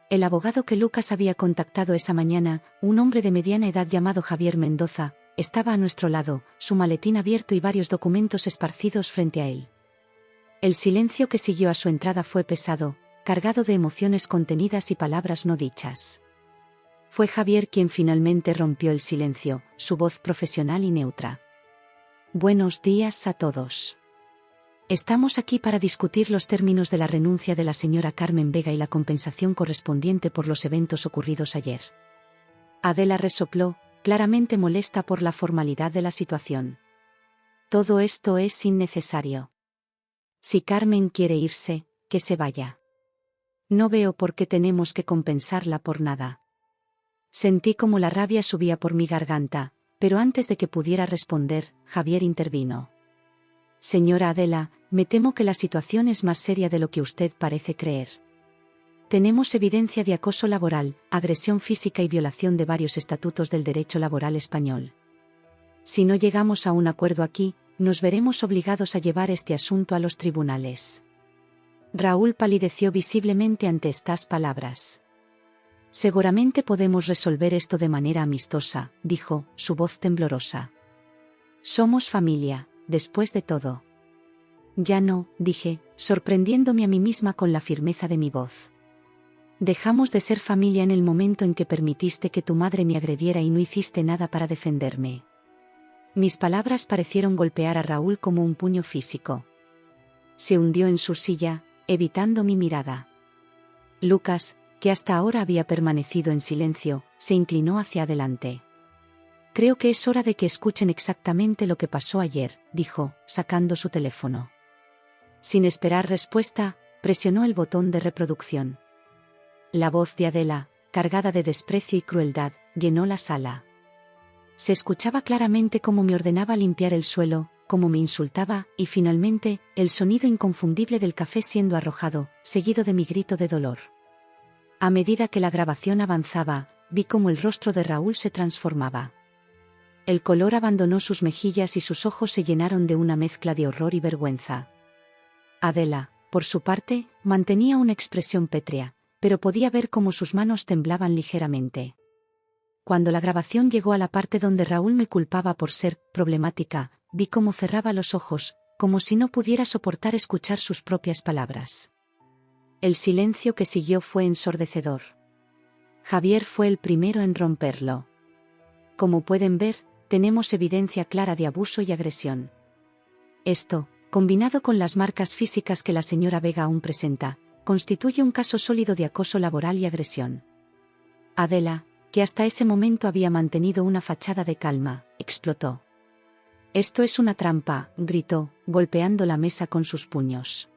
El abogado que Lucas había contactado esa mañana, un hombre de mediana edad llamado Javier Mendoza, estaba a nuestro lado, su maletín abierto y varios documentos esparcidos frente a él. El silencio que siguió a su entrada fue pesado, cargado de emociones contenidas y palabras no dichas. Fue Javier quien finalmente rompió el silencio, su voz profesional y neutra. Buenos días a todos. Estamos aquí para discutir los términos de la renuncia de la señora Carmen Vega y la compensación correspondiente por los eventos ocurridos ayer. Adela resopló, claramente molesta por la formalidad de la situación. Todo esto es innecesario. Si Carmen quiere irse, que se vaya. No veo por qué tenemos que compensarla por nada. Sentí como la rabia subía por mi garganta, pero antes de que pudiera responder, Javier intervino. Señora Adela, me temo que la situación es más seria de lo que usted parece creer. Tenemos evidencia de acoso laboral, agresión física y violación de varios estatutos del derecho laboral español. Si no llegamos a un acuerdo aquí, nos veremos obligados a llevar este asunto a los tribunales. Raúl palideció visiblemente ante estas palabras. Seguramente podemos resolver esto de manera amistosa, dijo, su voz temblorosa. Somos familia, después de todo. Ya no, dije, sorprendiéndome a mí misma con la firmeza de mi voz. Dejamos de ser familia en el momento en que permitiste que tu madre me agrediera y no hiciste nada para defenderme. Mis palabras parecieron golpear a Raúl como un puño físico. Se hundió en su silla, evitando mi mirada. Lucas, que hasta ahora había permanecido en silencio, se inclinó hacia adelante. Creo que es hora de que escuchen exactamente lo que pasó ayer, dijo, sacando su teléfono. Sin esperar respuesta, presionó el botón de reproducción. La voz de Adela, cargada de desprecio y crueldad, llenó la sala. Se escuchaba claramente cómo me ordenaba limpiar el suelo, cómo me insultaba, y finalmente, el sonido inconfundible del café siendo arrojado, seguido de mi grito de dolor. A medida que la grabación avanzaba, vi cómo el rostro de Raúl se transformaba. El color abandonó sus mejillas y sus ojos se llenaron de una mezcla de horror y vergüenza. Adela, por su parte, mantenía una expresión pétrea, pero podía ver cómo sus manos temblaban ligeramente. Cuando la grabación llegó a la parte donde Raúl me culpaba por ser problemática, vi cómo cerraba los ojos, como si no pudiera soportar escuchar sus propias palabras. El silencio que siguió fue ensordecedor. Javier fue el primero en romperlo. Como pueden ver, tenemos evidencia clara de abuso y agresión. Esto, combinado con las marcas físicas que la señora Vega aún presenta, constituye un caso sólido de acoso laboral y agresión. Adela, que hasta ese momento había mantenido una fachada de calma, explotó. Esto es una trampa, gritó, golpeando la mesa con sus puños.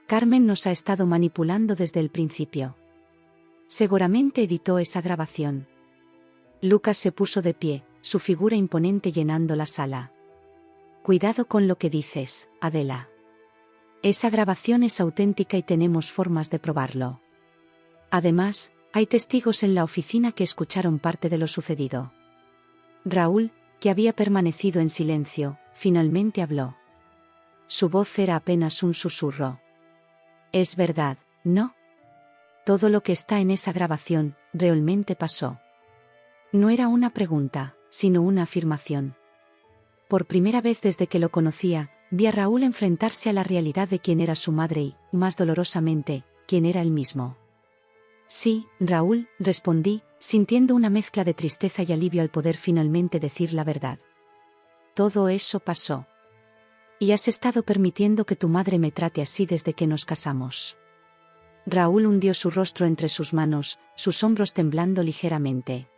Carmen nos ha estado manipulando desde el principio. Seguramente editó esa grabación. Lucas se puso de pie, su figura imponente llenando la sala. Cuidado con lo que dices, Adela. Esa grabación es auténtica y tenemos formas de probarlo. Además, hay testigos en la oficina que escucharon parte de lo sucedido. Raúl, que había permanecido en silencio, finalmente habló. Su voz era apenas un susurro. Es verdad, ¿no? Todo lo que está en esa grabación, realmente pasó. No era una pregunta, sino una afirmación. Por primera vez desde que lo conocía, vi a Raúl enfrentarse a la realidad de quién era su madre y, más dolorosamente, quién era él mismo. Sí, Raúl, respondí, sintiendo una mezcla de tristeza y alivio al poder finalmente decir la verdad. Todo eso pasó. Y has estado permitiendo que tu madre me trate así desde que nos casamos. Raúl hundió su rostro entre sus manos, sus hombros temblando ligeramente.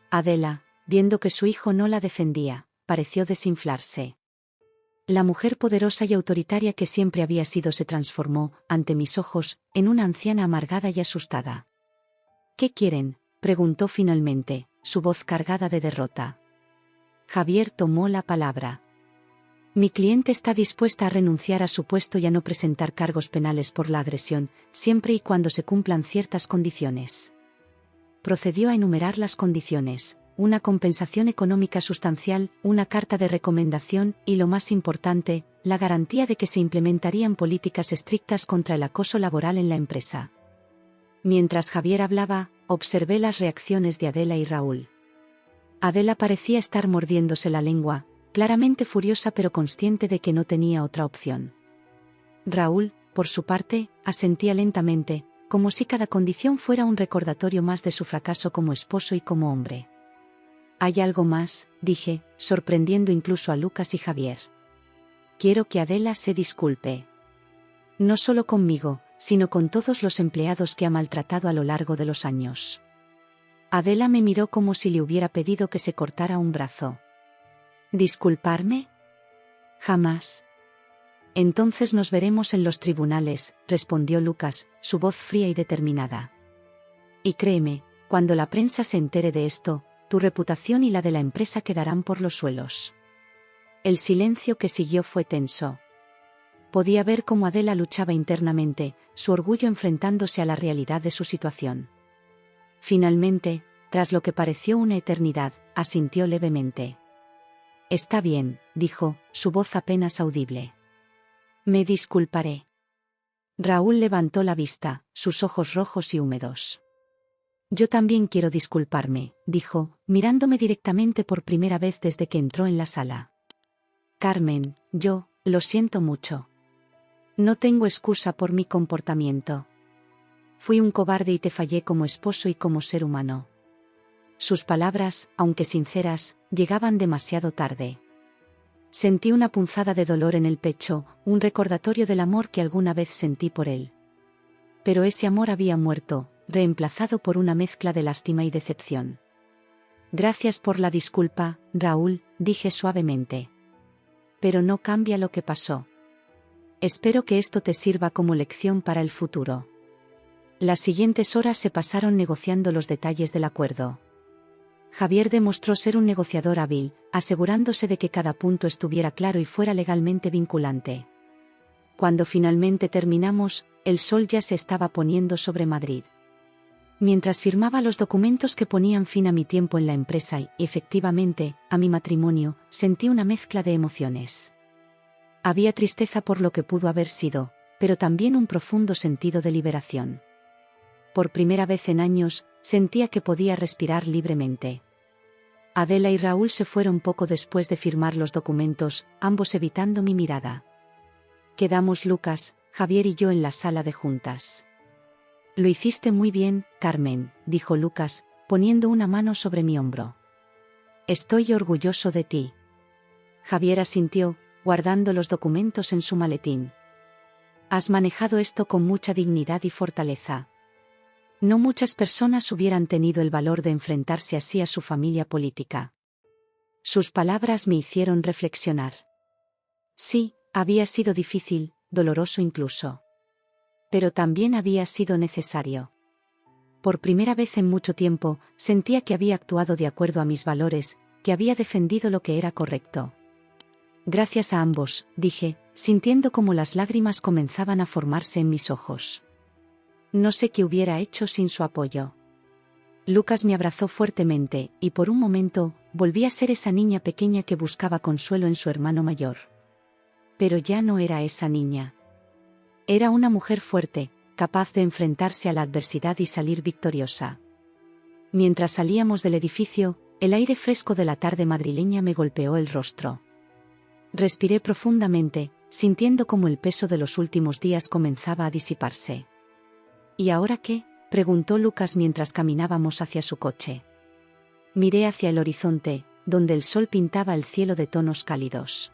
Adela, viendo que su hijo no la defendía, pareció desinflarse. La mujer poderosa y autoritaria que siempre había sido se transformó, ante mis ojos, en una anciana amargada y asustada. ¿Qué quieren?, preguntó finalmente, su voz cargada de derrota. Javier tomó la palabra. Mi cliente está dispuesta a renunciar a su puesto y a no presentar cargos penales por la agresión, siempre y cuando se cumplan ciertas condiciones. Procedió a enumerar las condiciones: una compensación económica sustancial, una carta de recomendación y, lo más importante, la garantía de que se implementarían políticas estrictas contra el acoso laboral en la empresa. Mientras Javier hablaba, observé las reacciones de Adela y Raúl. Adela parecía estar mordiéndose la lengua, claramente furiosa pero consciente de que no tenía otra opción. Raúl, por su parte, asentía lentamente, como si cada condición fuera un recordatorio más de su fracaso como esposo y como hombre. «Hay algo más», dije, sorprendiendo incluso a Lucas y Javier. «Quiero que Adela se disculpe. No solo conmigo, sino con todos los empleados que ha maltratado a lo largo de los años». Adela me miró como si le hubiera pedido que se cortara un brazo. ¿Disculparme? Jamás. Entonces nos veremos en los tribunales, respondió Lucas, su voz fría y determinada. Y créeme, cuando la prensa se entere de esto, tu reputación y la de la empresa quedarán por los suelos. El silencio que siguió fue tenso. Podía ver cómo Adela luchaba internamente, su orgullo enfrentándose a la realidad de su situación. Finalmente, tras lo que pareció una eternidad, asintió levemente. Está bien, dijo, su voz apenas audible. Me disculparé. Raúl levantó la vista, sus ojos rojos y húmedos. Yo también quiero disculparme, dijo, mirándome directamente por primera vez desde que entró en la sala. Carmen, yo, lo siento mucho. No tengo excusa por mi comportamiento. Fui un cobarde y te fallé como esposo y como ser humano. Sus palabras, aunque sinceras, llegaban demasiado tarde. Sentí una punzada de dolor en el pecho, un recordatorio del amor que alguna vez sentí por él. Pero ese amor había muerto, reemplazado por una mezcla de lástima y decepción. Gracias por la disculpa, Raúl, dije suavemente. Pero no cambia lo que pasó. Espero que esto te sirva como lección para el futuro. Las siguientes horas se pasaron negociando los detalles del acuerdo. Javier demostró ser un negociador hábil, asegurándose de que cada punto estuviera claro y fuera legalmente vinculante. Cuando finalmente terminamos, el sol ya se estaba poniendo sobre Madrid. Mientras firmaba los documentos que ponían fin a mi tiempo en la empresa y, efectivamente, a mi matrimonio, sentí una mezcla de emociones. Había tristeza por lo que pudo haber sido, pero también un profundo sentido de liberación. Por primera vez en años, sentía que podía respirar libremente. Adela y Raúl se fueron poco después de firmar los documentos, ambos evitando mi mirada. Quedamos Lucas, Javier y yo en la sala de juntas. Lo hiciste muy bien, Carmen, dijo Lucas, poniendo una mano sobre mi hombro. Estoy orgulloso de ti. Javier asintió, guardando los documentos en su maletín. Has manejado esto con mucha dignidad y fortaleza. No muchas personas hubieran tenido el valor de enfrentarse así a su familia política. Sus palabras me hicieron reflexionar. Sí, había sido difícil, doloroso incluso. Pero también había sido necesario. Por primera vez en mucho tiempo, sentía que había actuado de acuerdo a mis valores, que había defendido lo que era correcto. Gracias a ambos, dije, sintiendo como las lágrimas comenzaban a formarse en mis ojos. No sé qué hubiera hecho sin su apoyo. Lucas me abrazó fuertemente, y por un momento, volví a ser esa niña pequeña que buscaba consuelo en su hermano mayor. Pero ya no era esa niña. Era una mujer fuerte, capaz de enfrentarse a la adversidad y salir victoriosa. Mientras salíamos del edificio, el aire fresco de la tarde madrileña me golpeó el rostro. Respiré profundamente, sintiendo como el peso de los últimos días comenzaba a disiparse. ¿Y ahora qué?, preguntó Lucas mientras caminábamos hacia su coche. Miré hacia el horizonte, donde el sol pintaba el cielo de tonos cálidos.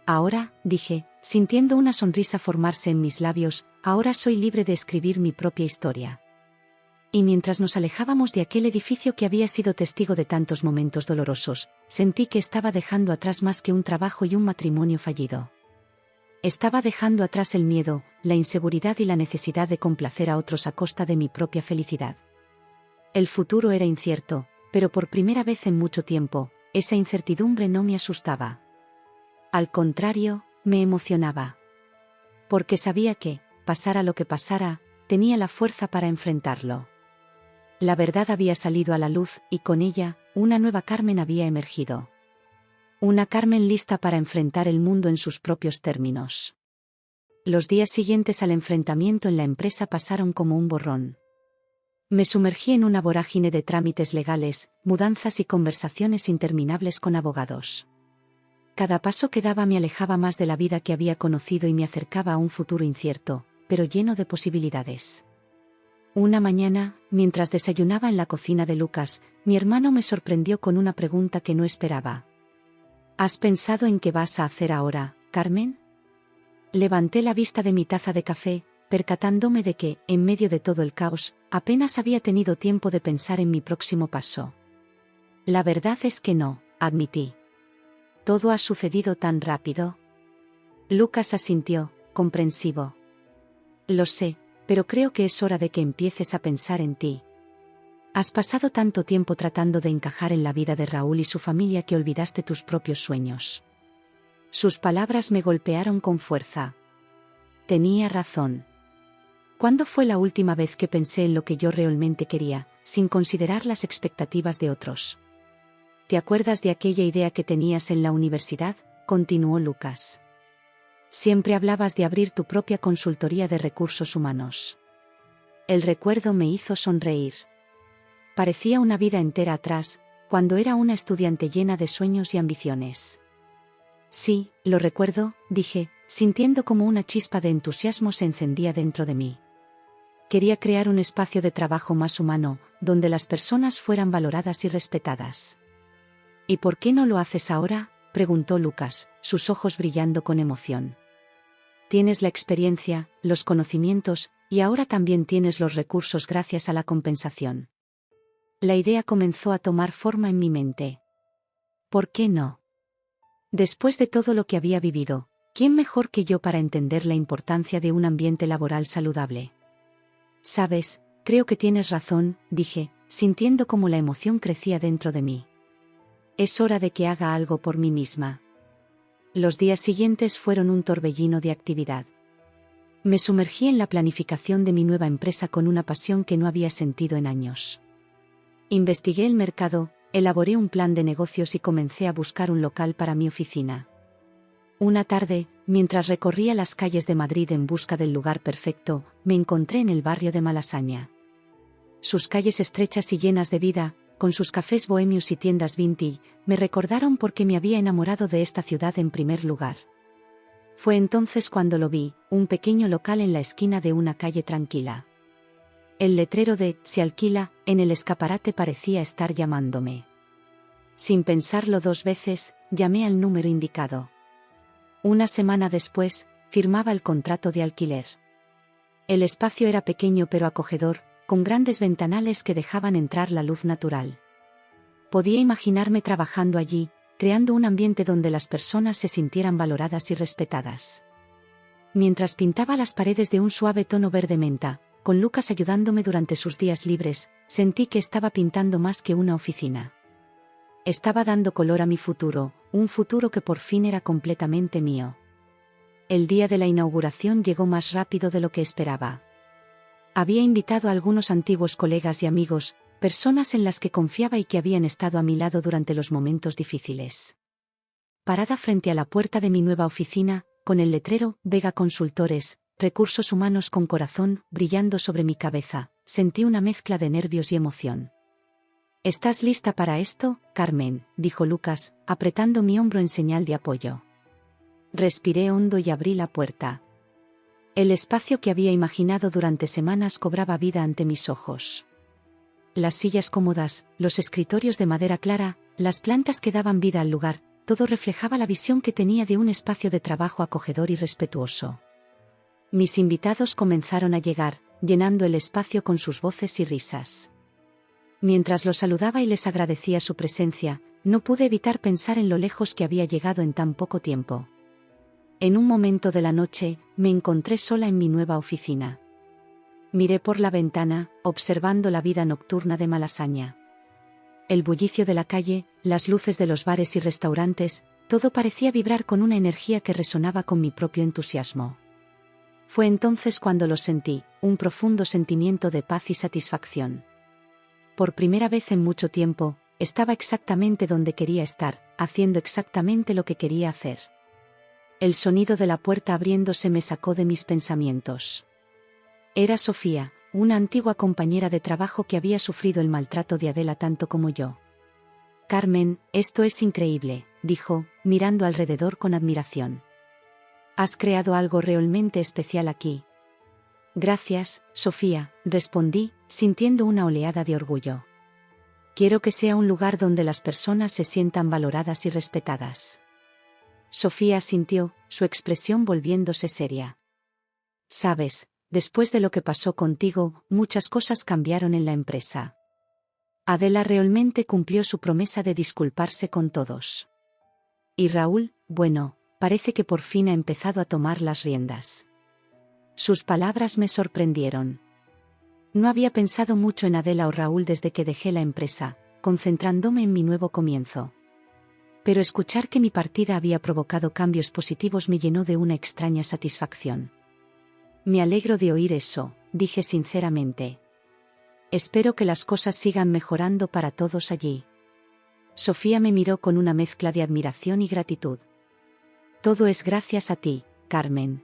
Ahora, dije, sintiendo una sonrisa formarse en mis labios, ahora soy libre de escribir mi propia historia. Y mientras nos alejábamos de aquel edificio que había sido testigo de tantos momentos dolorosos, sentí que estaba dejando atrás más que un trabajo y un matrimonio fallido. Estaba dejando atrás el miedo, la inseguridad y la necesidad de complacer a otros a costa de mi propia felicidad. El futuro era incierto, pero por primera vez en mucho tiempo, esa incertidumbre no me asustaba. Al contrario, me emocionaba. Porque sabía que, pasara lo que pasara, tenía la fuerza para enfrentarlo. La verdad había salido a la luz, y con ella, una nueva Carmen había emergido. Una Carmen lista para enfrentar el mundo en sus propios términos. Los días siguientes al enfrentamiento en la empresa pasaron como un borrón. Me sumergí en una vorágine de trámites legales, mudanzas y conversaciones interminables con abogados. Cada paso que daba me alejaba más de la vida que había conocido y me acercaba a un futuro incierto, pero lleno de posibilidades. Una mañana, mientras desayunaba en la cocina de Lucas, mi hermano me sorprendió con una pregunta que no esperaba. ¿Has pensado en qué vas a hacer ahora, Carmen? Levanté la vista de mi taza de café, percatándome de que, en medio de todo el caos, apenas había tenido tiempo de pensar en mi próximo paso. La verdad es que no, admití. ¿Todo ha sucedido tan rápido? Lucas asintió, comprensivo. Lo sé, pero creo que es hora de que empieces a pensar en ti. Has pasado tanto tiempo tratando de encajar en la vida de Raúl y su familia que olvidaste tus propios sueños. Sus palabras me golpearon con fuerza. Tenía razón. ¿Cuándo fue la última vez que pensé en lo que yo realmente quería, sin considerar las expectativas de otros? ¿Te acuerdas de aquella idea que tenías en la universidad?, continuó Lucas. Siempre hablabas de abrir tu propia consultoría de recursos humanos. El recuerdo me hizo sonreír. Parecía una vida entera atrás, cuando era una estudiante llena de sueños y ambiciones. Sí, lo recuerdo, dije, sintiendo como una chispa de entusiasmo se encendía dentro de mí. Quería crear un espacio de trabajo más humano, donde las personas fueran valoradas y respetadas. ¿Y por qué no lo haces ahora?, preguntó Lucas, sus ojos brillando con emoción. Tienes la experiencia, los conocimientos, y ahora también tienes los recursos gracias a la compensación. La idea comenzó a tomar forma en mi mente. ¿Por qué no? Después de todo lo que había vivido, ¿quién mejor que yo para entender la importancia de un ambiente laboral saludable? Sabes, creo que tienes razón, dije, sintiendo como la emoción crecía dentro de mí. Es hora de que haga algo por mí misma. Los días siguientes fueron un torbellino de actividad. Me sumergí en la planificación de mi nueva empresa con una pasión que no había sentido en años. Investigué el mercado, elaboré un plan de negocios y comencé a buscar un local para mi oficina. Una tarde, mientras recorría las calles de Madrid en busca del lugar perfecto, me encontré en el barrio de Malasaña. Sus calles estrechas y llenas de vida, con sus cafés bohemios y tiendas vintage, me recordaron por qué me había enamorado de esta ciudad en primer lugar. Fue entonces cuando lo vi, un pequeño local en la esquina de una calle tranquila. El letrero de «Se alquila» en el escaparate parecía estar llamándome. Sin pensarlo dos veces, llamé al número indicado. Una semana después, firmaba el contrato de alquiler. El espacio era pequeño pero acogedor, con grandes ventanales que dejaban entrar la luz natural. Podía imaginarme trabajando allí, creando un ambiente donde las personas se sintieran valoradas y respetadas. Mientras pintaba las paredes de un suave tono verde menta, con Lucas ayudándome durante sus días libres, sentí que estaba pintando más que una oficina. Estaba dando color a mi futuro, un futuro que por fin era completamente mío. El día de la inauguración llegó más rápido de lo que esperaba. Había invitado a algunos antiguos colegas y amigos, personas en las que confiaba y que habían estado a mi lado durante los momentos difíciles. Parada frente a la puerta de mi nueva oficina, con el letrero Vega Consultores, Recursos Humanos con Corazón, brillando sobre mi cabeza, sentí una mezcla de nervios y emoción. ¿Estás lista para esto, Carmen?, dijo Lucas, apretando mi hombro en señal de apoyo. Respiré hondo y abrí la puerta. El espacio que había imaginado durante semanas cobraba vida ante mis ojos. Las sillas cómodas, los escritorios de madera clara, las plantas que daban vida al lugar, todo reflejaba la visión que tenía de un espacio de trabajo acogedor y respetuoso. Mis invitados comenzaron a llegar, llenando el espacio con sus voces y risas. Mientras los saludaba y les agradecía su presencia, no pude evitar pensar en lo lejos que había llegado en tan poco tiempo. En un momento de la noche, me encontré sola en mi nueva oficina. Miré por la ventana, observando la vida nocturna de Malasaña. El bullicio de la calle, las luces de los bares y restaurantes, todo parecía vibrar con una energía que resonaba con mi propio entusiasmo. Fue entonces cuando lo sentí, un profundo sentimiento de paz y satisfacción. Por primera vez en mucho tiempo, estaba exactamente donde quería estar, haciendo exactamente lo que quería hacer. El sonido de la puerta abriéndose me sacó de mis pensamientos. Era Sofía, una antigua compañera de trabajo que había sufrido el maltrato de Adela tanto como yo. «Carmen, esto es increíble», dijo, mirando alrededor con admiración. «Has creado algo realmente especial aquí». «Gracias, Sofía», respondí, sintiendo una oleada de orgullo. «Quiero que sea un lugar donde las personas se sientan valoradas y respetadas». Sofía asintió, su expresión volviéndose seria. «Sabes, después de lo que pasó contigo, muchas cosas cambiaron en la empresa. Adela realmente cumplió su promesa de disculparse con todos. Y Raúl, bueno, parece que por fin ha empezado a tomar las riendas». Sus palabras me sorprendieron. No había pensado mucho en Adela o Raúl desde que dejé la empresa, concentrándome en mi nuevo comienzo. Pero escuchar que mi partida había provocado cambios positivos me llenó de una extraña satisfacción. «Me alegro de oír eso», dije sinceramente. «Espero que las cosas sigan mejorando para todos allí». Sofía me miró con una mezcla de admiración y gratitud. «Todo es gracias a ti, Carmen.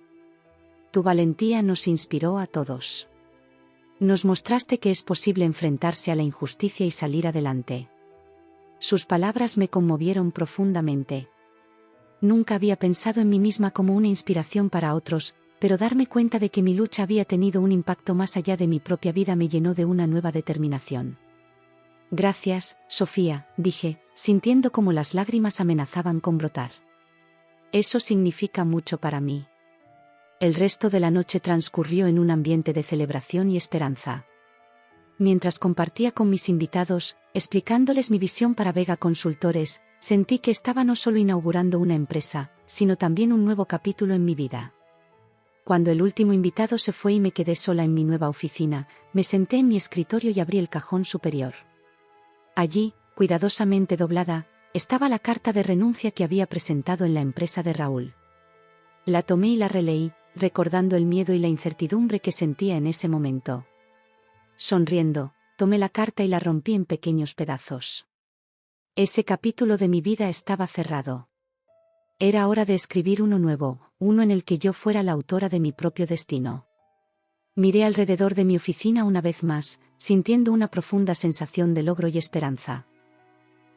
Tu valentía nos inspiró a todos. Nos mostraste que es posible enfrentarse a la injusticia y salir adelante». Sus palabras me conmovieron profundamente. Nunca había pensado en mí misma como una inspiración para otros, pero darme cuenta de que mi lucha había tenido un impacto más allá de mi propia vida me llenó de una nueva determinación. «Gracias, Sofía», dije, sintiendo como las lágrimas amenazaban con brotar. «Eso significa mucho para mí». El resto de la noche transcurrió en un ambiente de celebración y esperanza. Mientras compartía con mis invitados, explicándoles mi visión para Vega Consultores, sentí que estaba no solo inaugurando una empresa, sino también un nuevo capítulo en mi vida. Cuando el último invitado se fue y me quedé sola en mi nueva oficina, me senté en mi escritorio y abrí el cajón superior. Allí, cuidadosamente doblada, estaba la carta de renuncia que había presentado en la empresa de Raúl. La tomé y la releí, recordando el miedo y la incertidumbre que sentía en ese momento. Sonriendo, tomé la carta y la rompí en pequeños pedazos. Ese capítulo de mi vida estaba cerrado. Era hora de escribir uno nuevo, uno en el que yo fuera la autora de mi propio destino. Miré alrededor de mi oficina una vez más, sintiendo una profunda sensación de logro y esperanza.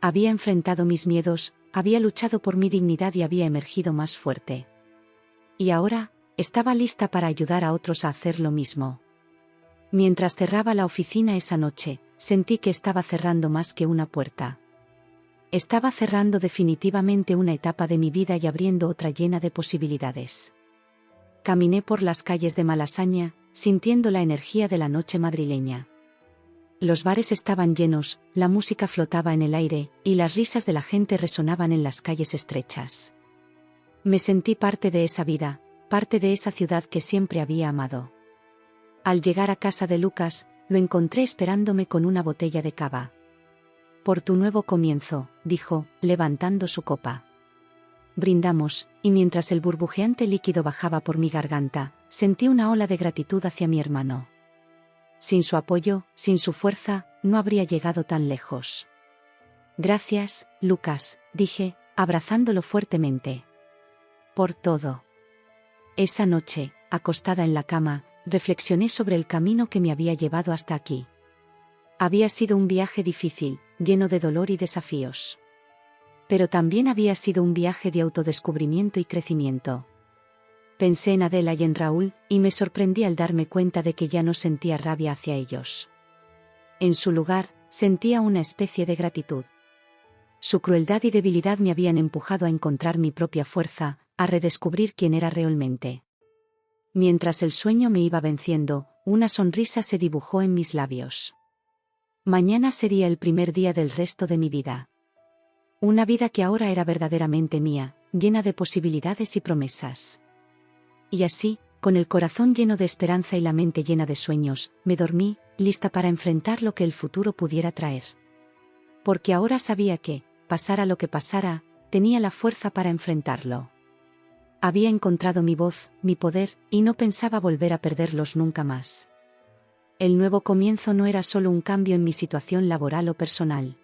Había enfrentado mis miedos, había luchado por mi dignidad y había emergido más fuerte. Y ahora, estaba lista para ayudar a otros a hacer lo mismo. Mientras cerraba la oficina esa noche, sentí que estaba cerrando más que una puerta. Estaba cerrando definitivamente una etapa de mi vida y abriendo otra llena de posibilidades. Caminé por las calles de Malasaña, sintiendo la energía de la noche madrileña. Los bares estaban llenos, la música flotaba en el aire, y las risas de la gente resonaban en las calles estrechas. Me sentí parte de esa vida, parte de esa ciudad que siempre había amado. Al llegar a casa de Lucas, lo encontré esperándome con una botella de cava. «Por tu nuevo comienzo», dijo, levantando su copa. Brindamos, y mientras el burbujeante líquido bajaba por mi garganta, sentí una ola de gratitud hacia mi hermano. Sin su apoyo, sin su fuerza, no habría llegado tan lejos. «Gracias, Lucas», dije, abrazándolo fuertemente. «Por todo». Esa noche, acostada en la cama, reflexioné sobre el camino que me había llevado hasta aquí. Había sido un viaje difícil, lleno de dolor y desafíos. Pero también había sido un viaje de autodescubrimiento y crecimiento. Pensé en Adela y en Raúl, y me sorprendí al darme cuenta de que ya no sentía rabia hacia ellos. En su lugar, sentía una especie de gratitud. Su crueldad y debilidad me habían empujado a encontrar mi propia fuerza, a redescubrir quién era realmente. Mientras el sueño me iba venciendo, una sonrisa se dibujó en mis labios. Mañana sería el primer día del resto de mi vida. Una vida que ahora era verdaderamente mía, llena de posibilidades y promesas. Y así, con el corazón lleno de esperanza y la mente llena de sueños, me dormí, lista para enfrentar lo que el futuro pudiera traer. Porque ahora sabía que, pasara lo que pasara, tenía la fuerza para enfrentarlo. Había encontrado mi voz, mi poder, y no pensaba volver a perderlos nunca más. El nuevo comienzo no era solo un cambio en mi situación laboral o personal.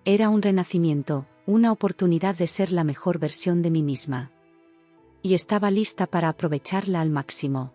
Era un renacimiento, una oportunidad de ser la mejor versión de mí misma. Y estaba lista para aprovecharla al máximo.